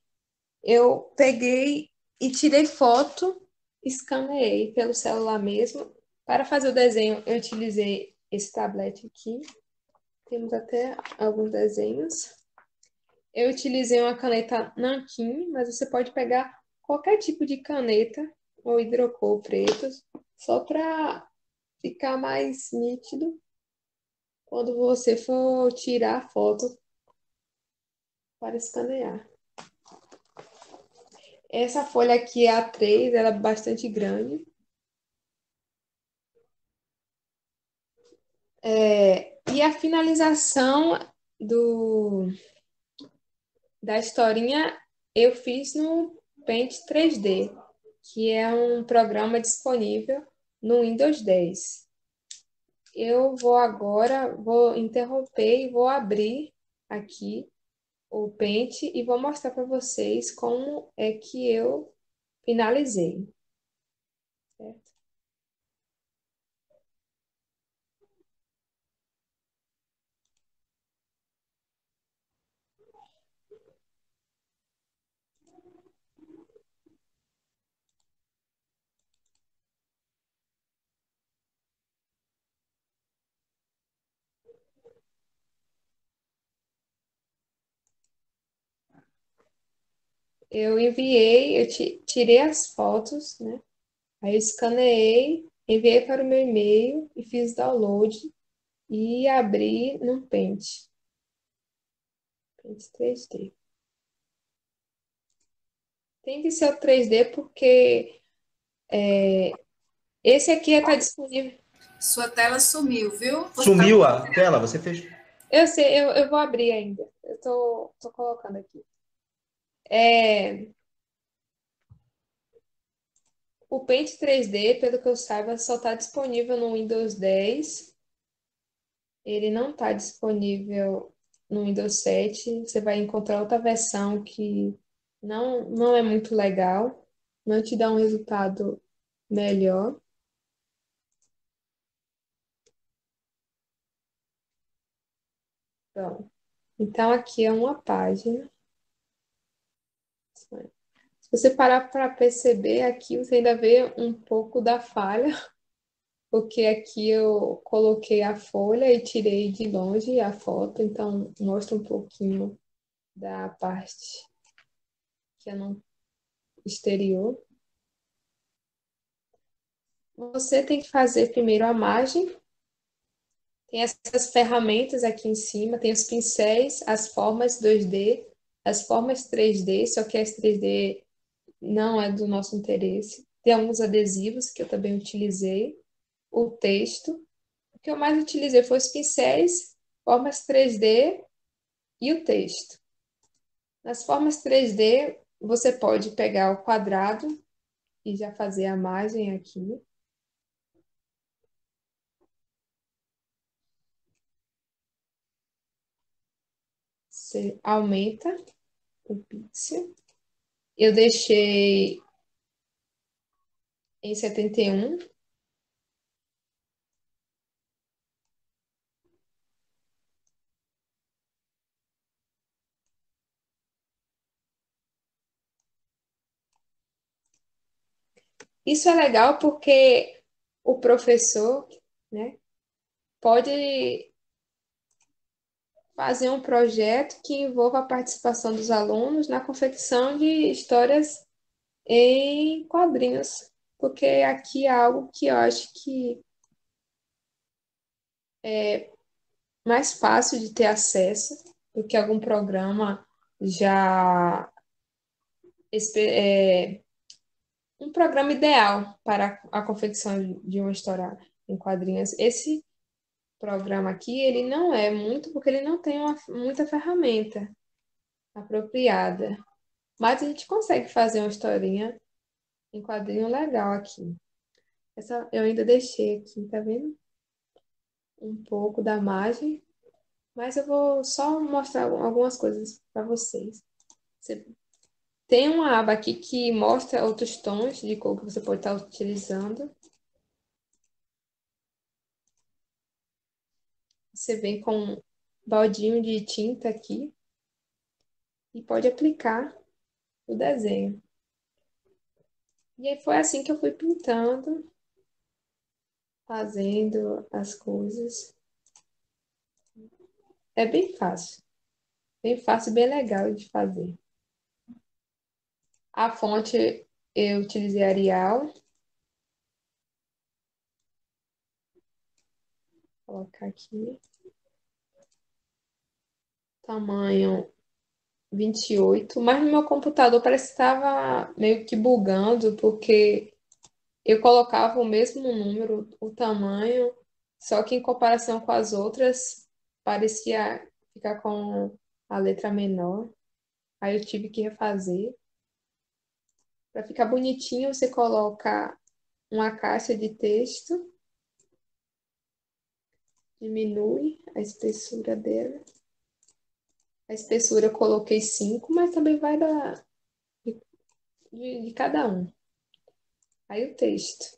eu peguei e tirei foto, escaneei pelo celular mesmo. Para fazer o desenho, eu utilizei esse tablet aqui. Temos até alguns desenhos. Eu utilizei uma caneta nanquim, mas você pode pegar qualquer tipo de caneta ou hidrocor preto, só para ficar mais nítido quando você for tirar a foto para escanear. Essa folha aqui é A3, ela é bastante grande. E a finalização do, da historinha eu fiz no Paint 3D, que é um programa disponível no Windows 10. Eu vou agora, vou interromper e vou abrir aqui o Paint e vou mostrar para vocês como é que eu finalizei. Certo? Eu enviei, tirei as fotos, né? Aí eu escaneei, enviei para o meu e-mail e fiz download e abri no Paint, Paint 3D. Tem que ser o 3D porque esse aqui está disponível. Sua tela sumiu, viu? Você tá... Sumiu a tela? Você fez. Eu sei, eu vou abrir ainda. Eu tô colocando aqui. É, o Paint 3D, pelo que eu saiba, só está disponível no Windows 10. Ele não está disponível no Windows 7. Você vai encontrar outra versão que não é muito legal, não te dá um resultado melhor. Pronto. Então, aqui é uma página. Se você parar para perceber, aqui você ainda vê um pouco da falha, porque aqui eu coloquei a folha e tirei de longe a foto, então mostra um pouquinho da parte que é no exterior. Você tem que fazer primeiro a margem. Tem essas ferramentas aqui em cima, tem os pincéis, as formas 2D, as formas 3D, só que as 3D não é do nosso interesse. Tem alguns adesivos que eu também utilizei, o texto. O que eu mais utilizei foi os pincéis, formas 3D e o texto. Nas formas 3D, você pode pegar o quadrado e já fazer a margem aqui. Você aumenta o pixel. Eu deixei em 71. Isso é legal porque o professor, né, pode fazer um projeto que envolva a participação dos alunos na confecção de histórias em quadrinhos, porque aqui é algo que eu acho que é mais fácil de ter acesso do que algum programa já um programa ideal para a confecção de uma história em quadrinhos. Esse programa aqui, ele não é muito porque ele não tem muita ferramenta apropriada, mas a gente consegue fazer uma historinha em quadrinho legal aqui. Essa eu ainda deixei aqui, tá vendo? Um pouco da margem, mas eu vou só mostrar algumas coisas para vocês. Você tem uma aba aqui que mostra outros tons de cor que você pode estar utilizando. Você vem com um baldinho de tinta aqui e pode aplicar o desenho. E aí foi assim que eu fui pintando, fazendo as coisas. É bem fácil e bem legal de fazer. A fonte eu utilizei Arial. Vou colocar aqui. Tamanho 28, mas no meu computador parece que estava meio que bugando, porque eu colocava o mesmo número, o tamanho, só que em comparação com as outras, parecia ficar com a letra menor. Aí eu tive que refazer. Para ficar bonitinho, você coloca uma caixa de texto, diminui a espessura dela. A espessura eu coloquei 5, mas também vai de cada um. Aí o texto.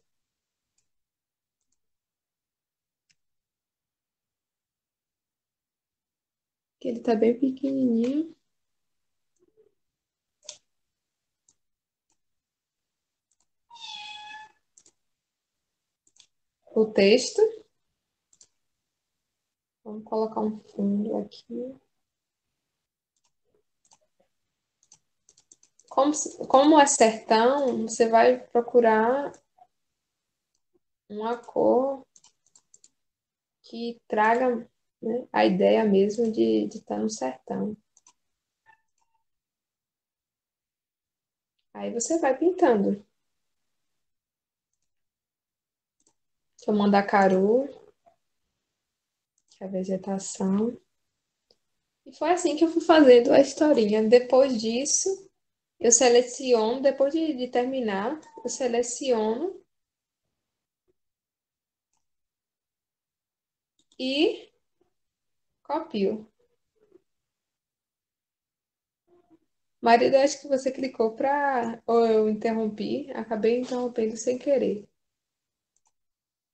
Que ele tá bem pequenininho. O texto. Vamos colocar um fundo aqui. Como é sertão, você vai procurar uma cor que traga, né, a ideia mesmo de estar no sertão. Aí você vai pintando. Que é o mandacaru, que é a vegetação. E foi assim que eu fui fazendo a historinha. Depois disso, eu seleciono, depois de terminar, eu seleciono e copio. Marido, eu acho que você clicou para. Ou eu interrompi, acabei interrompendo sem querer.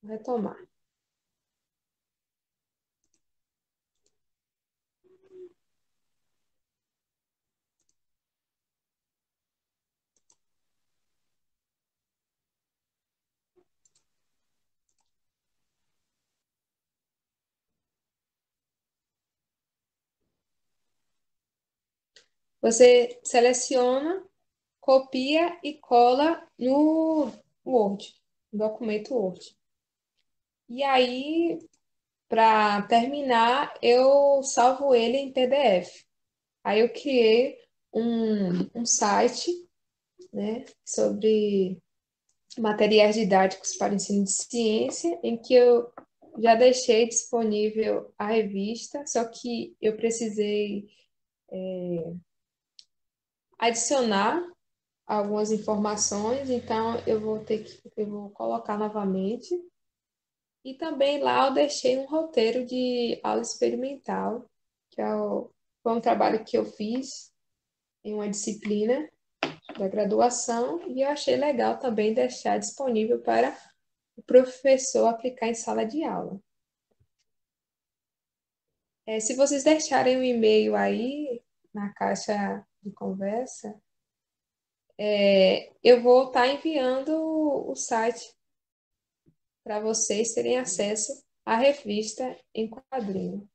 Vou retomar. Você seleciona, copia e cola no Word, no documento Word. E aí, para terminar, eu salvo ele em PDF. Aí eu criei um site, né, sobre materiais didáticos para ensino de ciência, em que eu já deixei disponível a revista, só que eu precisei adicionar algumas informações, então eu vou colocar novamente. E também lá eu deixei um roteiro de aula experimental, que foi um trabalho que eu fiz em uma disciplina. da graduação, e eu achei legal também deixar disponível para o professor aplicar em sala de aula. Se vocês deixarem um e-mail aí na caixa de conversa, eu vou estar enviando o site para vocês terem acesso à revista em quadrinho.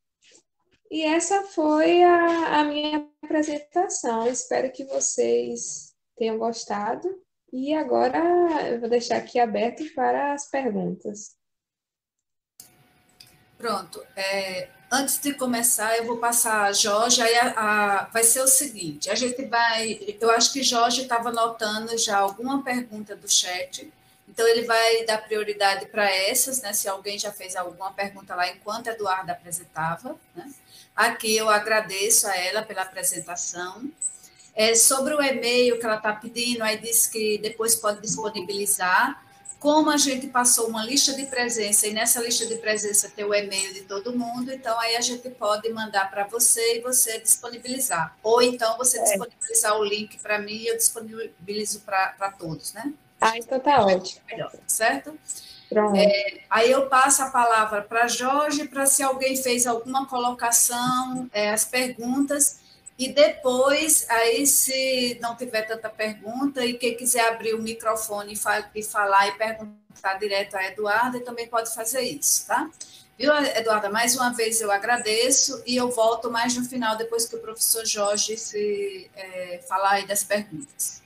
E essa foi a minha apresentação. Espero que vocês tenham gostado. E agora eu vou deixar aqui aberto para as perguntas. Pronto. Antes de começar, eu vou passar a Jorge. Aí vai ser o seguinte: a gente vai. Eu acho que Jorge estava anotando já alguma pergunta do chat. Então, ele vai dar prioridade para essas, né? Se alguém já fez alguma pergunta lá enquanto a Eduarda apresentava, né? Aqui eu agradeço a ela pela apresentação. Sobre o e-mail que ela está pedindo, aí disse que depois pode disponibilizar. Como a gente passou uma lista de presença, e nessa lista de presença tem o e-mail de todo mundo, então aí a gente pode mandar para você e você disponibilizar. Ou então você disponibilizar o link para mim e eu disponibilizo para todos, né? Então tá ótimo. Melhor, certo? Pronto. Aí eu passo a palavra para Jorge, para se alguém fez alguma colocação, as perguntas, e depois, aí se não tiver tanta pergunta, e quem quiser abrir o microfone e falar e perguntar direto a Eduarda, também pode fazer isso, tá? Viu, Eduarda? Mais uma vez eu agradeço, e eu volto mais no final, depois que o professor Jorge falar aí das perguntas.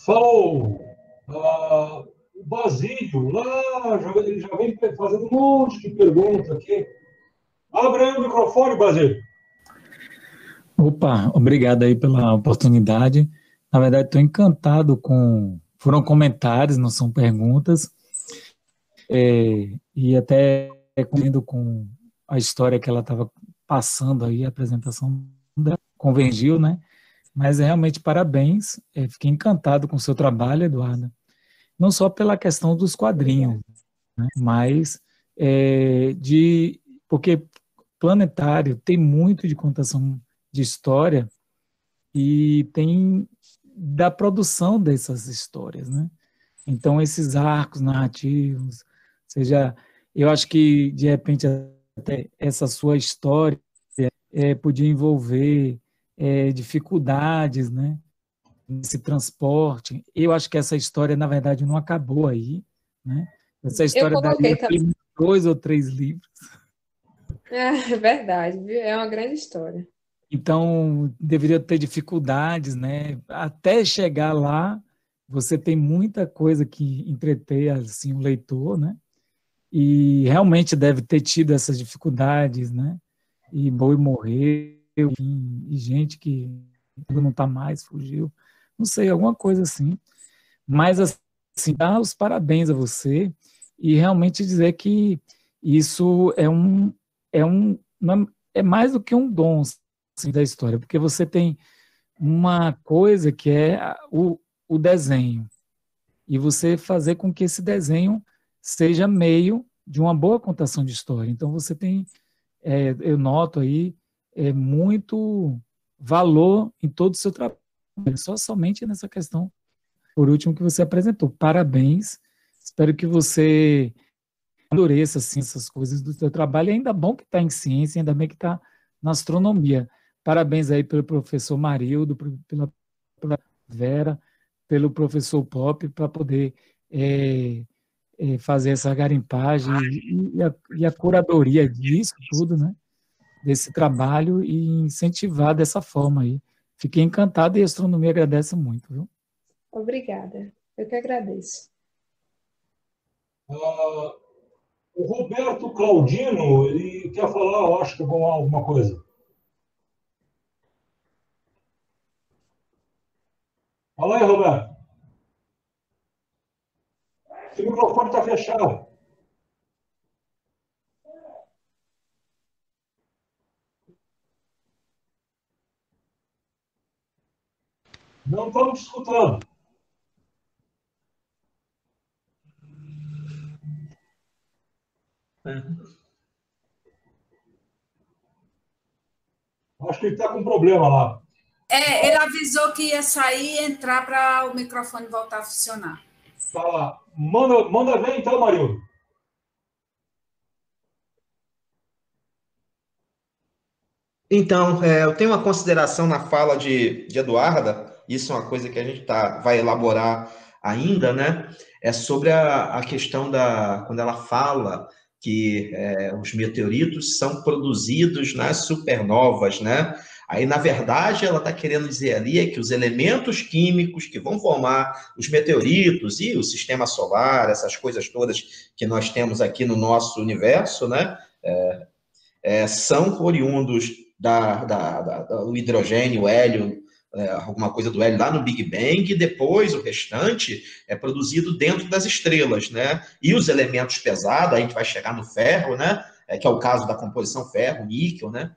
Falou! O Basílio, lá, ele já vem fazendo um monte de perguntas aqui. Abre aí o microfone, Basílio. Opa, obrigado aí pela oportunidade. Na verdade, estou encantado com... Foram comentários, não são perguntas. E até concluindo com a história que ela estava passando aí, a apresentação dela, convergiu, né? Mas realmente parabéns. Fiquei encantado com o seu trabalho, Eduarda. Não só pela questão dos quadrinhos, né? Mas porque Planetário tem muito de contação de história e tem da produção dessas histórias, né? Então, esses arcos narrativos, seja, eu acho que, de repente, até essa sua história podia envolver dificuldades, né? Nesse transporte. Eu acho que essa história, na verdade, não acabou aí, né? Essa história daria 2 ou 3 livros. É verdade, viu? É uma grande história. Então, deveria ter dificuldades, né? Até chegar lá, você tem muita coisa que entreter assim, o leitor, né? E realmente deve ter tido essas dificuldades, né? E Boi morreu, e gente que não está mais, fugiu. Não sei, alguma coisa assim. Mas, assim, dar os parabéns a você e realmente dizer que isso é mais do que um dom, assim, da história, porque você tem uma coisa que é o desenho, e você fazer com que esse desenho seja meio de uma boa contação de história. Então, você tem, eu noto aí, muito valor em todo o seu trabalho, somente nessa questão, por último, que você apresentou. Parabéns, espero que você amadureça assim, essas coisas do seu trabalho, e ainda bom que está em ciência, ainda bem que está na astronomia. Parabéns aí pelo professor Marildo, pela Vera, pelo professor Pop, para poder fazer essa garimpagem e a curadoria disso tudo, né? Desse trabalho e incentivar dessa forma aí. Fiquei encantado e a astronomia agradece muito, viu? Obrigada. Eu que agradeço. O Roberto Claudino, ele quer falar, eu acho que alguma coisa. Fala aí, Roberto. O microfone está fechado. Não estamos te escutando. Acho que ele está com problema lá. Ele avisou que ia sair e entrar para o microfone voltar a funcionar. Tá lá. Manda ver então, Marildo. Então, eu tenho uma consideração na fala de Eduarda, isso é uma coisa que a gente vai elaborar ainda, né? É sobre a questão quando ela fala que os meteoritos são produzidos nas supernovas, né? Aí, na verdade, ela está querendo dizer ali que os elementos químicos que vão formar os meteoritos e o sistema solar, essas coisas todas que nós temos aqui no nosso universo, né? São oriundos do hidrogênio, o hélio, alguma coisa do hélio lá no Big Bang, e depois o restante é produzido dentro das estrelas, né? E os elementos pesados, a gente vai chegar no ferro, né? Que é o caso da composição ferro, níquel, né?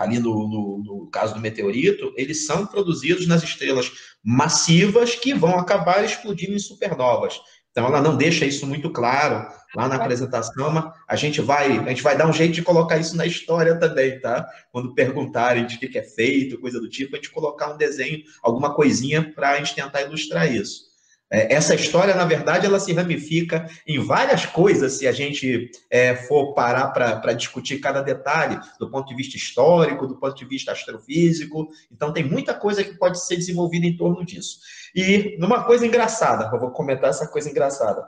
Ali no caso do meteorito, eles são produzidos nas estrelas massivas que vão acabar explodindo em supernovas. Então, ela não deixa isso muito claro lá na apresentação, mas a gente vai dar um jeito de colocar isso na história também, tá? Quando perguntarem de que é feito, coisa do tipo, a gente colocar um desenho, alguma coisinha para a gente tentar ilustrar isso. Essa história, na verdade, ela se ramifica em várias coisas, se a gente for parar para discutir cada detalhe, do ponto de vista histórico, do ponto de vista astrofísico. Então, tem muita coisa que pode ser desenvolvida em torno disso. E numa coisa engraçada, eu vou comentar essa coisa engraçada.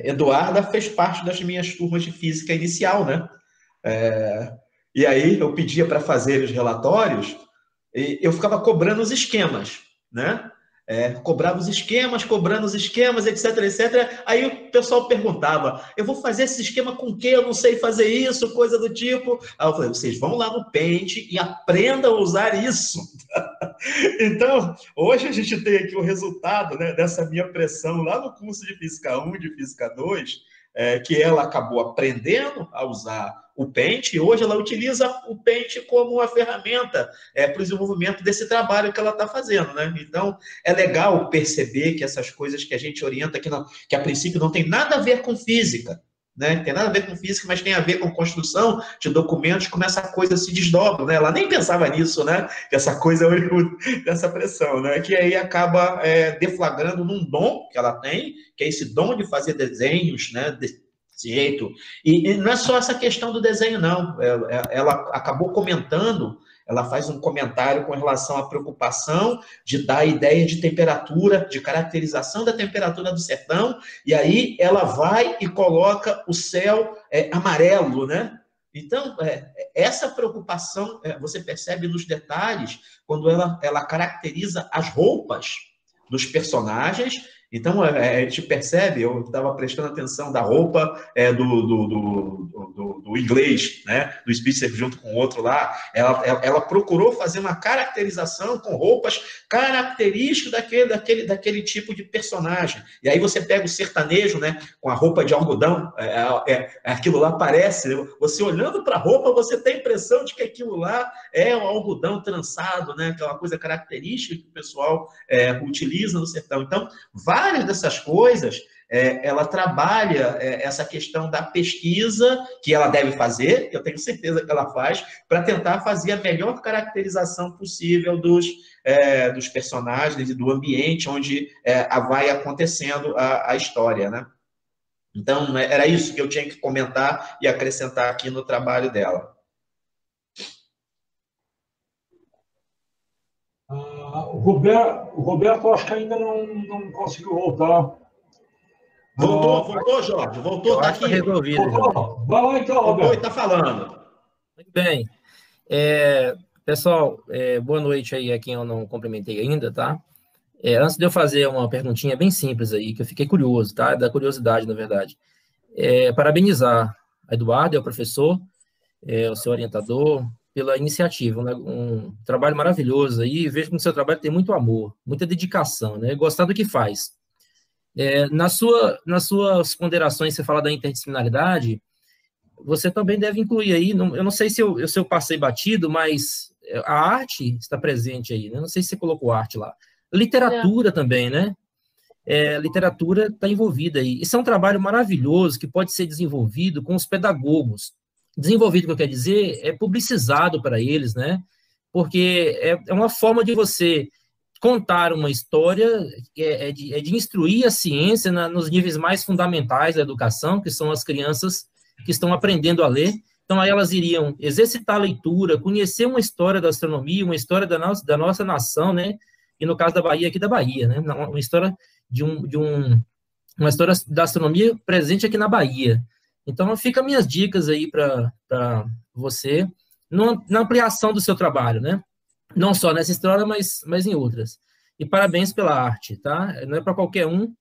Eduarda fez parte das minhas turmas de física inicial, né? E aí eu pedia para fazer os relatórios e eu ficava cobrando os esquemas, né? Cobrava os esquemas, cobrando os esquemas, etc, etc. Aí o pessoal perguntava, eu vou fazer esse esquema com o quê? Eu não sei fazer isso, coisa do tipo. Aí eu falei, vocês vão lá no Paint e aprendam a usar isso. Então, hoje a gente tem aqui o resultado, né, dessa minha pressão lá no curso de Física 1 e de Física 2, que ela acabou aprendendo a usar o Paint, e hoje ela utiliza o Paint como uma ferramenta para o desenvolvimento desse trabalho que ela está fazendo, né? Então, é legal perceber que essas coisas que a gente orienta, que a princípio não tem nada a ver com física, né? Tem nada a ver com física, mas tem a ver com construção de documentos, como essa coisa se desdobra, né? Ela nem pensava nisso, né? Que essa coisa dessa pressão, né? Que aí acaba deflagrando num dom que ela tem, que é esse dom de fazer desenhos, né? Desse jeito. E não é só essa questão do desenho, não. Ela acabou comentando, ela faz um comentário com relação à preocupação de dar ideia de temperatura, de caracterização da temperatura do sertão, e aí ela vai e coloca o céu amarelo, né? Então, essa preocupação você percebe nos detalhes quando ela caracteriza as roupas dos personagens. Então, a gente percebe, eu estava prestando atenção da roupa do inglês, né? Do Spitzer junto com o outro lá. Ela procurou fazer uma caracterização com roupas características daquele tipo de personagem. E aí você pega o sertanejo, né? Com a roupa de algodão, aquilo lá parece, você olhando para a roupa, você tem a impressão de que aquilo lá é um algodão trançado, né? Aquela coisa característica que o pessoal utiliza no sertão. Então, várias dessas coisas, ela trabalha essa questão da pesquisa que ela deve fazer, que eu tenho certeza que ela faz, para tentar fazer a melhor caracterização possível dos personagens e do ambiente onde vai acontecendo a história, né? Então, era isso que eu tinha que comentar e acrescentar aqui no trabalho dela. O Roberto acho que ainda não conseguiu voltar. Voltou, Jorge, voltou, tá aqui. Resolvido. Vai lá então, Roberto. Está falando. Muito bem. Pessoal, boa noite aí a quem eu não cumprimentei ainda, tá? Antes de eu fazer uma perguntinha bem simples aí, que eu fiquei curioso, tá? Da curiosidade, na verdade. Parabenizar a Eduardo, o professor, o seu orientador, pela iniciativa, né? Um trabalho maravilhoso aí, vejo que no seu trabalho tem muito amor, muita dedicação, né? Gostar do que faz. Nas suas ponderações, você fala da interdisciplinaridade, você também deve incluir aí, eu não sei se eu passei batido, mas a arte está presente aí, né? Não sei se você colocou arte lá. Literatura também, né? Literatura está envolvida aí. Isso é um trabalho maravilhoso que pode ser desenvolvido com os pedagogos. Desenvolvido, que eu quero dizer, é publicizado para eles, né? porque é uma forma de você contar uma história, de instruir a ciência nos níveis mais fundamentais da educação, que são as crianças que estão aprendendo a ler. Então, aí elas iriam exercitar a leitura, conhecer uma história da astronomia, uma história da nossa nação, né? E no caso da Bahia, aqui da Bahia, né? Uma história uma história da astronomia presente aqui na Bahia. Então, fica minhas dicas aí para você, na ampliação do seu trabalho, né? Não só nessa história, mas em outras. E parabéns pela arte, tá? Não é para qualquer um.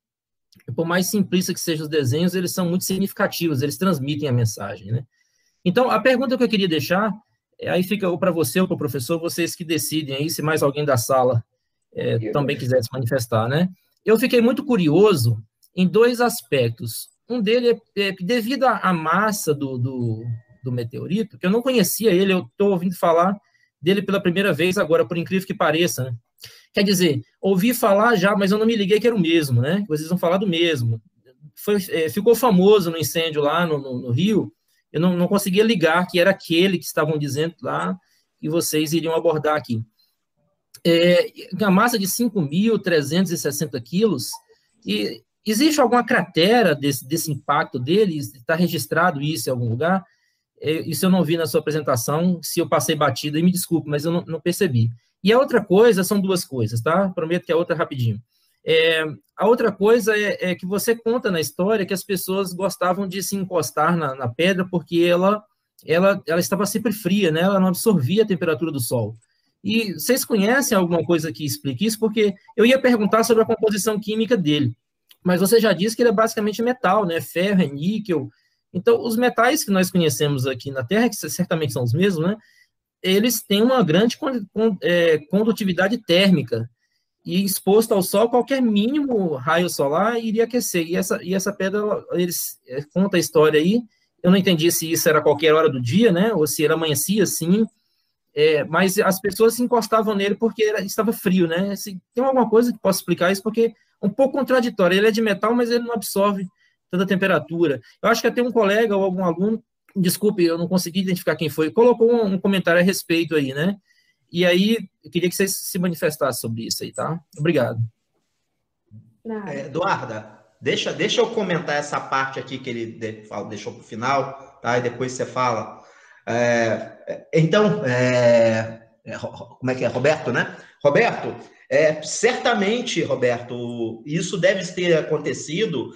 Por mais simplista que sejam os desenhos, eles são muito significativos, eles transmitem a mensagem, né? Então, a pergunta que eu queria deixar, aí fica ou para você ou para o professor, vocês que decidem aí, se mais alguém da sala também quiser se manifestar, né? Eu fiquei muito curioso em dois aspectos. Um dele é devido à massa do meteorito, que eu não conhecia ele, eu estou ouvindo falar dele pela primeira vez agora, por incrível que pareça, né? Quer dizer, ouvi falar já, mas eu não me liguei que era o mesmo, né? Vocês vão falar do mesmo. Ficou famoso no incêndio lá no Rio, eu não conseguia ligar que era aquele que estavam dizendo lá que vocês iriam abordar aqui. A massa de 5.360 quilos, e existe alguma cratera desse impacto dele? Está registrado isso em algum lugar? Isso eu não vi na sua apresentação, se eu passei batida, e me desculpe, mas eu não percebi. E a outra coisa, são duas coisas, tá? Prometo que a outra é rapidinho. A outra coisa é que você conta na história que as pessoas gostavam de se encostar na pedra porque ela estava sempre fria, né? Ela não absorvia a temperatura do sol. E vocês conhecem alguma coisa que explique isso? Porque eu ia perguntar sobre a composição química dele, mas você já disse que ele é basicamente metal, né? Ferro, níquel. Então, os metais que nós conhecemos aqui na Terra, que certamente são os mesmos, né? Eles têm uma grande condutividade térmica, e exposto ao sol, qualquer mínimo raio solar iria aquecer. E essa pedra, eles conta a história aí, eu não entendi se isso era qualquer hora do dia, né? Ou se era amanhecia assim, mas as pessoas se encostavam nele porque estava frio, né? Tem alguma coisa que possa explicar isso? Porque é um pouco contraditório. Ele é de metal, mas ele não absorve tanta temperatura. Eu acho que até um colega ou algum aluno, desculpe, eu não consegui identificar quem foi, colocou um comentário a respeito aí, né? E aí, eu queria que vocês se manifestassem sobre isso aí, tá? Obrigado. Eduarda, deixa eu comentar essa parte aqui que ele deixou para o final, tá? E depois você fala. Como é que é? Roberto, né? Roberto, certamente, Roberto, isso deve ter acontecido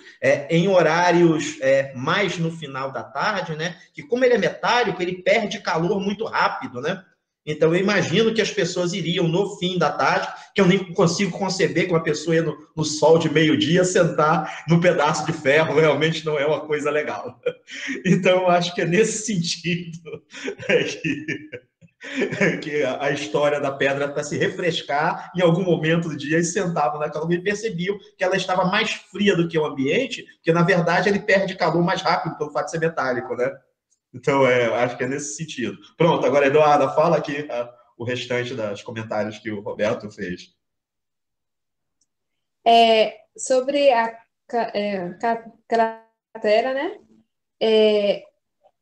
em horários mais no final da tarde, né? Que como ele é metálico, ele perde calor muito rápido, né? Então, eu imagino que as pessoas iriam no fim da tarde, que eu nem consigo conceber que uma pessoa ia no sol de meio-dia sentar num pedaço de ferro, realmente não é uma coisa legal. Então, eu acho que é nesse sentido que a história da pedra para se refrescar em algum momento do dia, eles sentavam naquela e percebiam que ela estava mais fria do que o ambiente, porque, na verdade, ele perde calor mais rápido pelo fato de ser metálico, né? Então, acho que é nesse sentido. Pronto, agora, Eduarda, fala aqui o restante dos comentários que o Roberto fez. Sobre a cratera, né?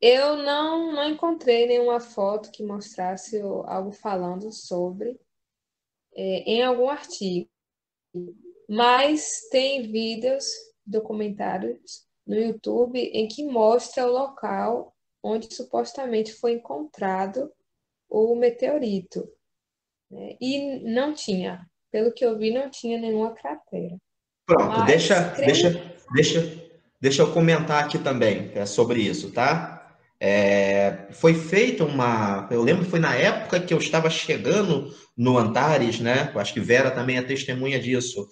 Eu não encontrei nenhuma foto que mostrasse algo falando sobre em algum artigo, mas tem vídeos, documentários no YouTube em que mostra o local onde supostamente foi encontrado o meteorito, né? E não tinha, pelo que eu vi, não tinha nenhuma cratera. Pronto, mas, deixa eu comentar aqui também sobre isso, tá? Foi feita eu lembro que foi na época que eu estava chegando no Antares, né? Eu acho que Vera também é testemunha disso.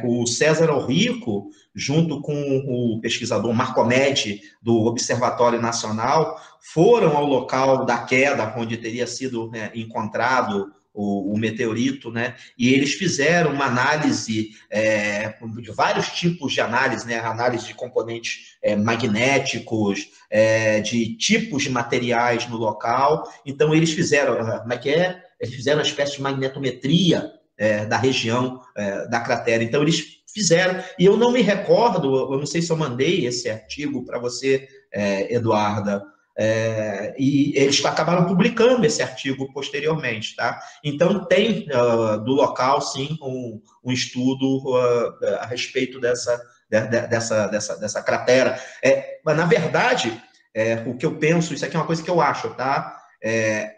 O César Rico, junto com o pesquisador Marcomedes, do Observatório Nacional, foram ao local da queda, onde teria sido encontrado o meteorito, né? E eles fizeram uma análise de vários tipos de análise, né? Análise de componentes magnéticos, de tipos de materiais no local. Então, eles fizeram, Eles fizeram uma espécie de magnetometria da região da cratera. Então, eles fizeram, e eu não me recordo, eu não sei se eu mandei esse artigo para você, Eduarda, E eles acabaram publicando esse artigo posteriormente, tá? Então, tem do local, sim, um estudo a respeito dessa cratera. Mas, na verdade, o que eu penso, isso aqui é uma coisa que eu acho, tá?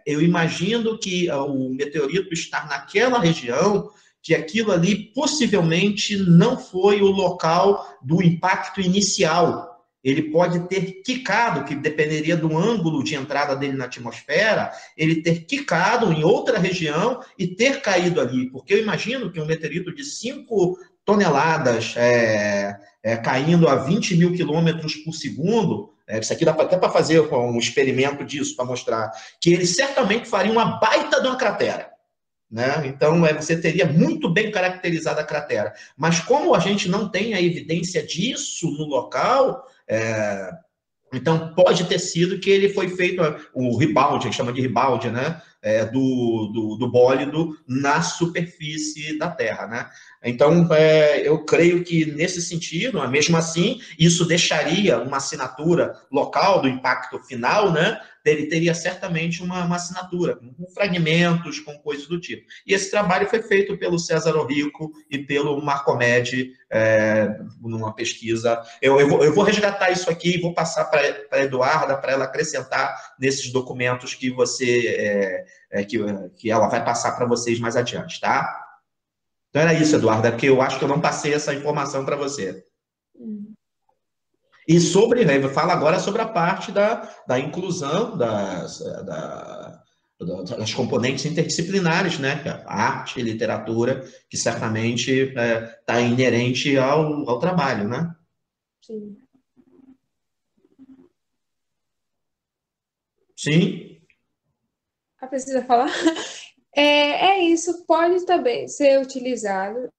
Eu imagino que o meteorito estar naquela região, que aquilo ali possivelmente não foi o local do impacto inicial. Ele pode ter quicado, que dependeria do ângulo de entrada dele na atmosfera, ele ter quicado em outra região e ter caído ali. Porque eu imagino que um meteorito de 5 toneladas caindo a 20 mil quilômetros por segundo, isso aqui dá até para fazer um experimento disso, para mostrar, que ele certamente faria uma baita de uma cratera. Né? Então, você teria muito bem caracterizada a cratera. Mas como a gente não tem a evidência disso no local, então pode ter sido que ele foi feito o rebound, a gente chama de rebound, né? Do bólido na superfície da Terra, né? Então, eu creio que nesse sentido, mesmo assim, isso deixaria uma assinatura local do impacto final, né? Ele teria certamente uma assinatura, com fragmentos, com coisas do tipo. E esse trabalho foi feito pelo César Orrico e pelo Marcomed, numa pesquisa. Eu vou resgatar isso aqui e vou passar para a Eduarda, para ela acrescentar nesses documentos que que ela vai passar para vocês mais adiante, tá? Então era isso, Eduarda, porque eu acho que eu não passei essa informação para você. E fala agora sobre a parte da inclusão das componentes interdisciplinares, né? Arte e literatura, que certamente está inerente ao trabalho, né? Sim. Sim? Precisa falar? Isso, pode também ser utilizado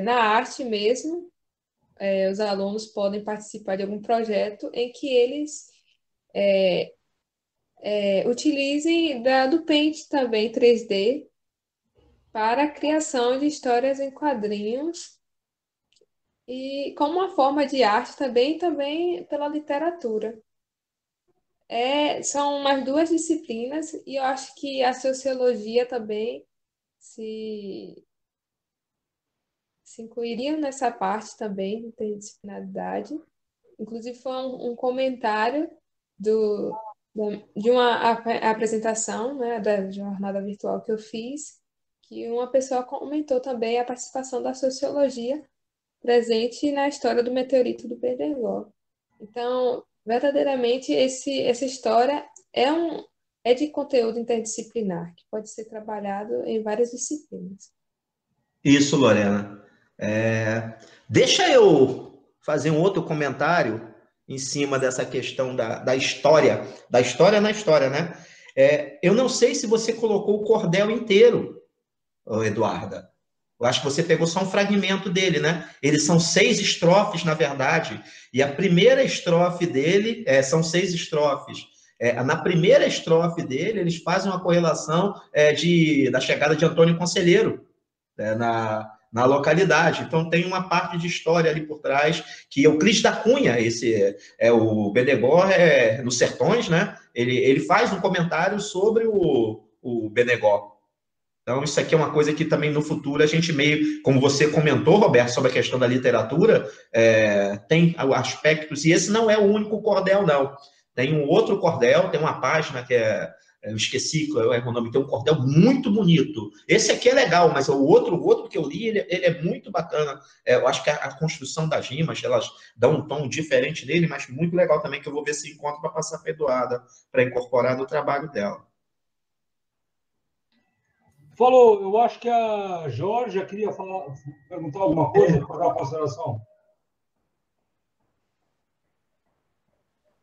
na arte mesmo. Os alunos podem participar de algum projeto em que eles utilizem do Paint também 3D para a criação de histórias em quadrinhos e como uma forma de arte também pela literatura. São umas duas disciplinas e eu acho que a sociologia também se incluiria nessa parte também de interdisciplinaridade. Inclusive, foi um comentário de uma apresentação, né, da jornada virtual que eu fiz, que uma pessoa comentou também a participação da sociologia presente na história do meteorito do Pedregó. Então, verdadeiramente, essa história é de conteúdo interdisciplinar, que pode ser trabalhado em várias disciplinas. Isso, Lorena. Deixa eu fazer um outro comentário em cima dessa questão da história na história, né? Eu não sei se você colocou o cordel inteiro, Eduarda. Eu acho que você pegou só um fragmento dele, né? Eles são 6 estrofes, na verdade, e a primeira estrofe dele são 6 estrofes. Na primeira estrofe dele, eles fazem uma correlação da chegada de Antônio Conselheiro na localidade. Então, tem uma parte de história ali por trás, que Euclides da Cunha, o Benegó, nos Sertões, né? Ele faz um comentário sobre o Benegó. Então, isso aqui é uma coisa que também no futuro a gente meio, como você comentou, Roberto, sobre a questão da literatura, tem aspectos, e esse não é o único cordel, não. Tem um outro cordel, tem uma página que eu esqueci qual é o nome, tem um cordel muito bonito. Esse aqui é legal, mas o outro que eu li, ele é muito bacana. Eu acho que a construção das rimas, elas dão um tom diferente nele, mas muito legal também, que eu vou ver se encontro para passar para a Eduarda, para incorporar no trabalho dela. Falou, eu acho que a Georgia queria perguntar alguma coisa para dar uma consideração.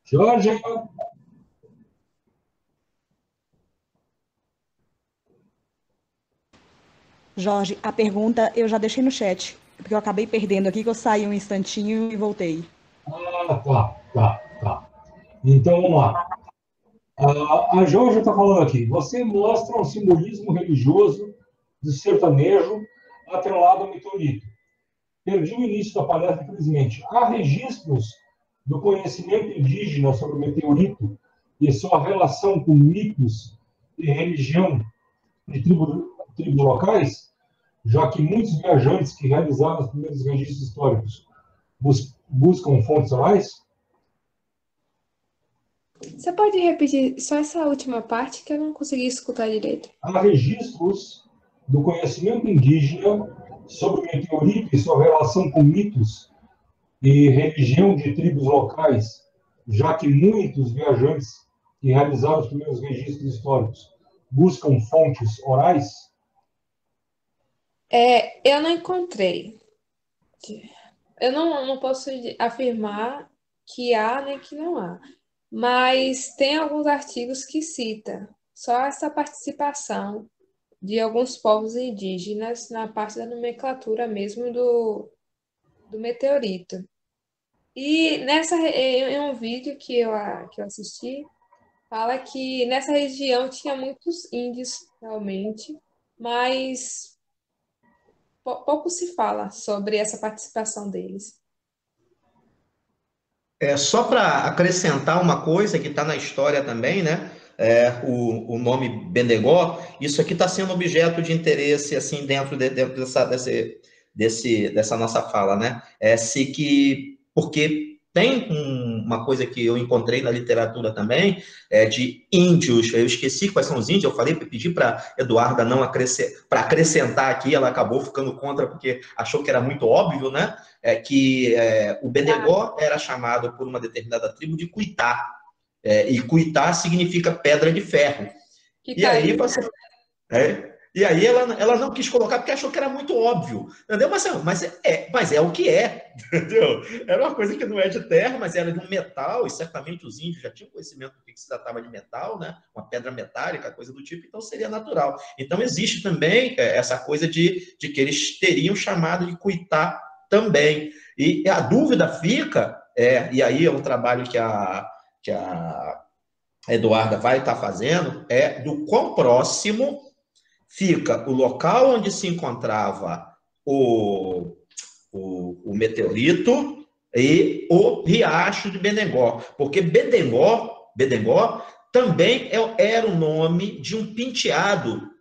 Georgia? Jorge, a pergunta eu já deixei no chat, porque eu acabei perdendo aqui, que eu saí um instantinho e voltei. Tá. Então, vamos lá. A Georgia está falando aqui. Você mostra um simbolismo religioso do sertanejo atrelado ao meteorito. Perdi o início da palestra, infelizmente. Há registros do conhecimento indígena sobre o meteorito e sua relação com mitos e religião de tribos locais, já que muitos viajantes que realizaram os primeiros registros históricos buscam fontes orais? Você pode repetir só essa última parte que eu não consegui escutar direito? Há registros do conhecimento indígena sobre o meteorito e sua relação com mitos e religião de tribos locais, já que muitos viajantes que realizaram os primeiros registros históricos buscam fontes orais? Eu não encontrei. Eu não posso afirmar que há nem que não há, mas tem alguns artigos que cita só essa participação de alguns povos indígenas na parte da nomenclatura mesmo do meteorito. E em um vídeo que eu assisti, fala que nessa região tinha muitos índios, realmente, mas pouco se fala sobre essa participação deles. Só para acrescentar uma coisa que está na história também, né? O nome Bendegó, isso aqui está sendo objeto de interesse assim dentro dessa nossa fala, né? Porque tem uma coisa que eu encontrei na literatura também, de índios. Eu esqueci quais são os índios, eu falei, pedi para Eduarda não acrescentar aqui, ela acabou ficando contra porque achou que era muito óbvio, né? O Bendegó era chamado por uma determinada tribo de Cuitá, e Cuitá significa pedra de ferro. E aí você... E aí ela não quis colocar porque achou que era muito óbvio, entendeu? Mas é o que é, entendeu? Era uma coisa que não é de terra, mas era de um metal, e certamente os índios já tinham conhecimento do que se tratava de metal, né? Uma pedra metálica, coisa do tipo, então seria natural. Então existe também essa coisa de que eles teriam chamado de Cuitá também. E a dúvida fica, e aí é um trabalho que a Eduarda vai estar fazendo, do quão próximo fica o local onde se encontrava o meteorito e o riacho de Bendegó, porque Bendegó também era o nome de um penteado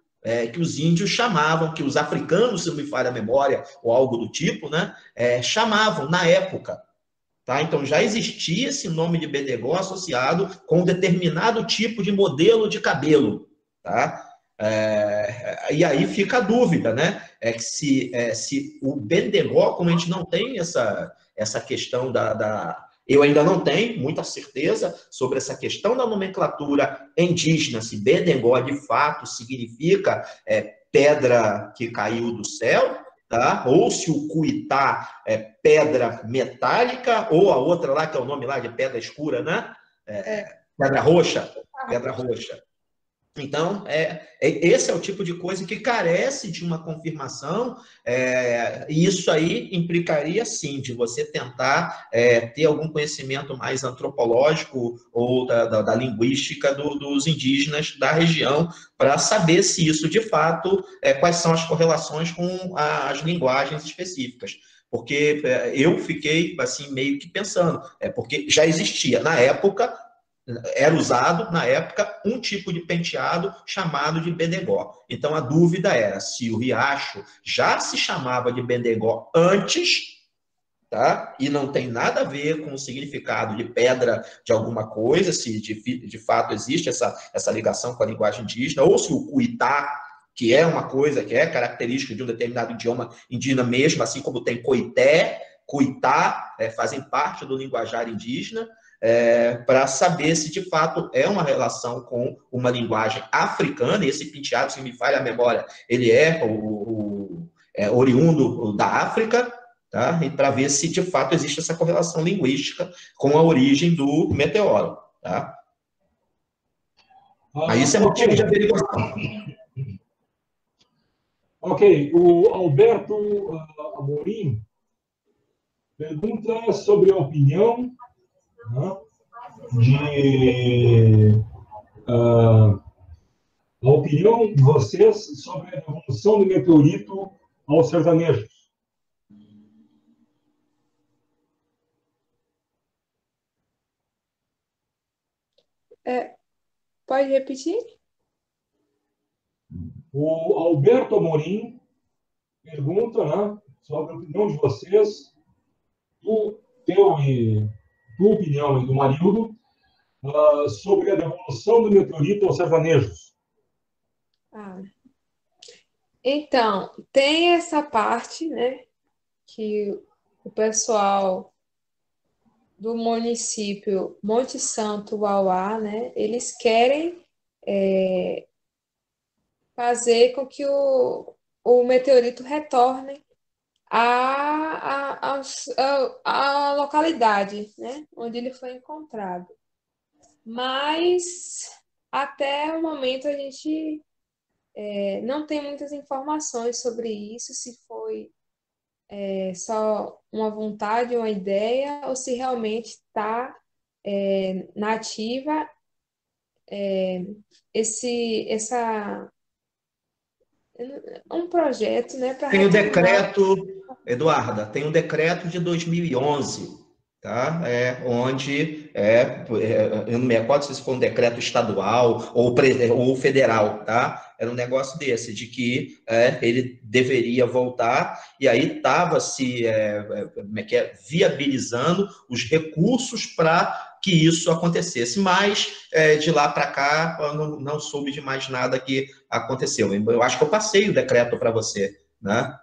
que os índios chamavam, que os africanos, se não me falha a memória, ou algo do tipo, né, chamavam na época. Tá? Então já existia esse nome de Bendegó associado com um determinado tipo de modelo de cabelo. Tá? E aí fica a dúvida, né? Que se o Bendegó, como a gente não tem essa questão eu ainda não tenho muita certeza sobre essa questão da nomenclatura indígena, se Bendegó de fato significa pedra que caiu do céu, tá? Ou se o Cuitá é pedra metálica, ou a outra lá, que é o nome lá de pedra escura, né? Pedra roxa. Pedra roxa. Então, esse é o tipo de coisa que carece de uma confirmação, e isso aí implicaria, sim, de você tentar ter algum conhecimento mais antropológico ou da linguística dos indígenas da região, para saber se isso, de fato, quais são as correlações com as linguagens específicas. Porque eu fiquei, assim, meio que pensando, porque já existia, na época, era usado, na época, um tipo de penteado chamado de Bendegó. Então, a dúvida era se o riacho já se chamava de Bendegó antes, tá? E não tem nada a ver com o significado de pedra de alguma coisa, se de fato existe essa ligação com a linguagem indígena, ou se o Cuitá, que é uma coisa que é característica de um determinado idioma indígena mesmo, assim como tem Coité, Cuitá, fazem parte do linguajar indígena, para saber se de fato é uma relação com uma linguagem africana. E esse penteado, se me falha a memória, ele é oriundo da África, tá? E para ver se de fato existe essa correlação linguística com a origem do meteoro. Tá? Mas isso é motivo de averiguação. Ok, o Alberto Amorim pergunta sobre a opinião, né, a opinião de vocês sobre a evolução do meteorito aos sertanejos. Pode repetir? O Alberto Amorim pergunta, né, sobre a opinião de vocês, tua opinião e do Marildo, sobre a devolução do meteorito aos sertanejos. Então, tem essa parte, né, que o pessoal do município Monte Santo, Uauá, né, eles querem fazer com que o meteorito retorne à localidade, né, onde ele foi encontrado. Mas, até o momento, a gente não tem muitas informações sobre isso, se foi só uma vontade, uma ideia, ou se realmente está na ativa um projeto, né, para Tem o retornar. decreto, Eduarda, tem o decreto de 2011, tá? Onde eu não me recordo se for um decreto estadual ou federal, tá? Era um negócio desse, de que ele deveria voltar, e aí estava se viabilizando os recursos para que isso acontecesse. Mas, de lá para cá, eu não soube de mais nada que aconteceu. Eu acho que eu passei o decreto para você, né?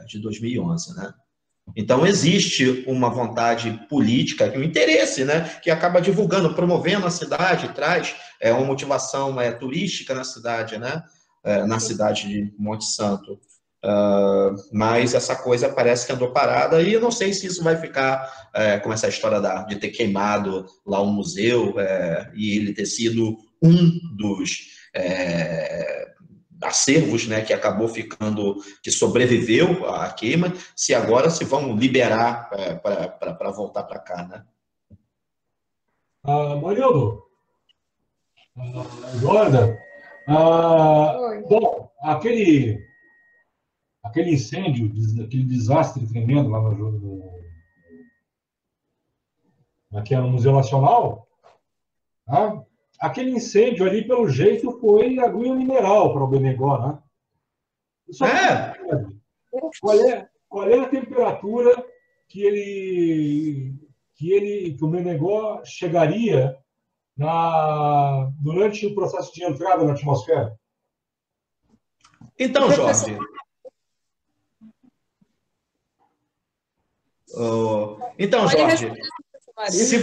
De 2011, né? Então, existe uma vontade política, um interesse, né, que acaba divulgando, promovendo a cidade, traz uma motivação turística na cidade, né, na cidade de Monte Santo. Mas essa coisa parece que andou parada, e eu não sei se isso vai ficar como essa história de ter queimado lá um museu e ele ter sido um dos acervos, né, que acabou ficando, que sobreviveu à queima, se agora se vão liberar para voltar para cá, né? Marildo, Eduarda, bom, aquele incêndio, aquele desastre tremendo lá no Museu Nacional, tá? Aquele incêndio ali, pelo jeito, foi aguinha mineral para o Benegó, né? Qual é a temperatura que o Benegó chegaria durante o processo de entrada na atmosfera? Então, Jorge, se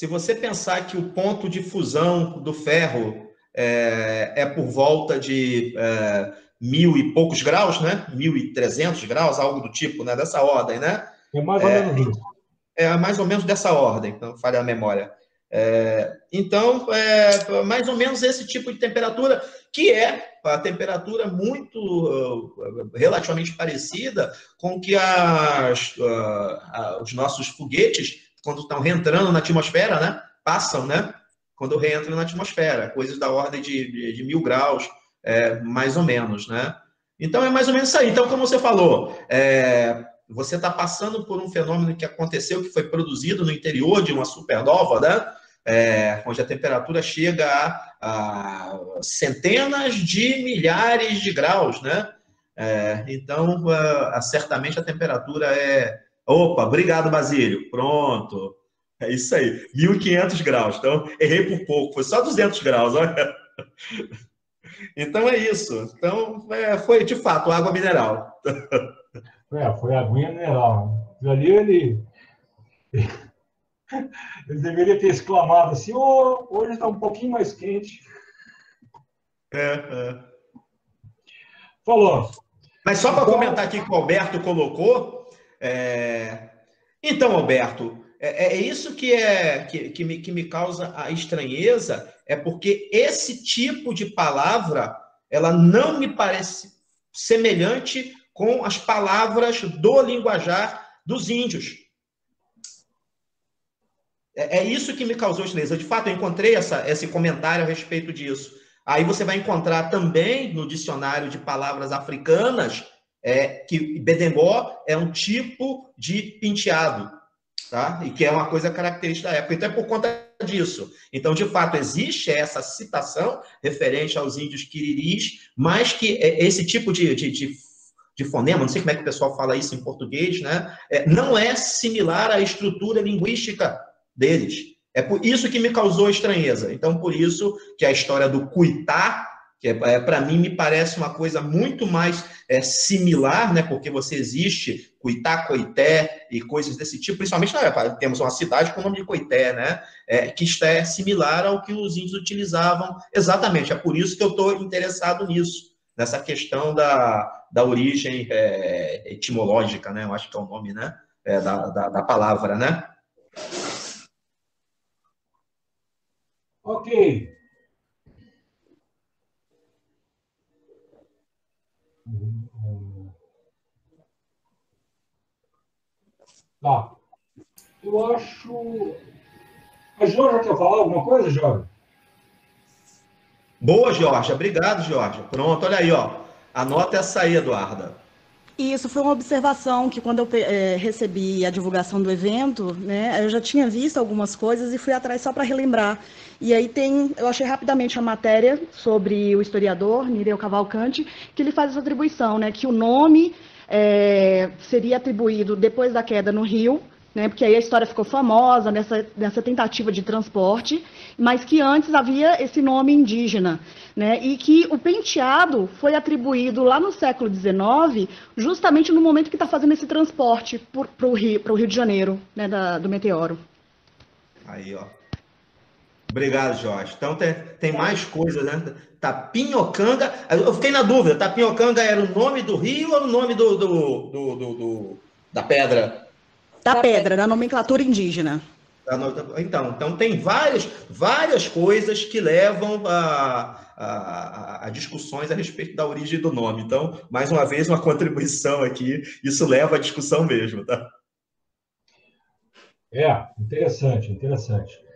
você pensar que o ponto de fusão do ferro é por volta de 1.000 e poucos graus, né? 1.300 graus, algo do tipo, né? Dessa ordem, né? É mais ou menos isso. É mais ou menos dessa ordem, não falha a memória. Então, mais ou menos esse tipo de temperatura, que é a temperatura muito relativamente parecida com que os nossos foguetes, quando estão reentrando na atmosfera, né, passam, né, quando reentram na atmosfera, coisas da ordem de 1.000 graus, mais ou menos, né? Então, é mais ou menos isso aí. Então, como você falou, você está passando por um fenômeno que aconteceu, que foi produzido no interior de uma supernova, né? Onde a temperatura chega a centenas de milhares de graus, né? Então, certamente a temperatura Opa, obrigado, Basílio. Pronto. É isso aí. 1.500 graus. Então, errei por pouco. Foi só 200 graus, olha. Então, é isso. Então, foi, de fato, água mineral. Foi aguinha mineral. Ali ele deveria ter exclamado assim, hoje está um pouquinho mais quente. Falou. Mas só para comentar aqui que o Alberto colocou, então, Alberto, isso que me causa a estranheza, porque esse tipo de palavra, ela não me parece semelhante com as palavras do linguajar dos índios. É isso que me causou estranheza. De fato, eu encontrei esse comentário a respeito disso. Aí você vai encontrar também no dicionário de palavras africanas que bedengó é um tipo de penteado, tá? E que é uma coisa característica da época. Então, é por conta disso. Então, de fato, existe essa citação referente aos índios quiriris, mas que esse tipo de fonema, não sei como é que o pessoal fala isso em português, né? Não é similar à estrutura linguística deles. É por isso que me causou estranheza. Então, por isso que a história do cuitá, que para mim me parece uma coisa muito mais similar, né? Porque você existe Cuitá, Coité e coisas desse tipo, principalmente temos uma cidade com o nome de Coité, né? Que está similar ao que os índios utilizavam exatamente. É por isso que eu estou interessado nisso, nessa questão da origem etimológica, né? Eu acho que é o nome, né? Da palavra, né? Ok. Tá. Eu acho... A Georgia quer falar alguma coisa, Georgia? Boa, Georgia. Obrigado, Georgia. Pronto, olha aí, ó. Anota essa aí, Eduarda. Isso foi uma observação que quando eu recebi a divulgação do evento, né, eu já tinha visto algumas coisas e fui atrás só para relembrar. E aí eu achei rapidamente a matéria sobre o historiador Nireu Cavalcante, que ele faz essa atribuição, né, que o nome seria atribuído depois da queda no rio, né, porque aí a história ficou famosa nessa tentativa de transporte, mas que antes havia esse nome indígena, né, e que o penteado foi atribuído lá no século XIX, justamente no momento que está fazendo esse transporte para o Rio de Janeiro, né, do meteoro. Aí, ó. Obrigado, Jorge. Então, tem mais coisas, né? Tapinhocanga. Eu fiquei na dúvida. Tapinhocanga era o nome do rio ou o nome da pedra? Da pedra, da nomenclatura indígena. Então tem várias coisas que levam a discussões a respeito da origem do nome. Então, mais uma vez, uma contribuição aqui. Isso leva à discussão mesmo, tá? Interessante, interessante.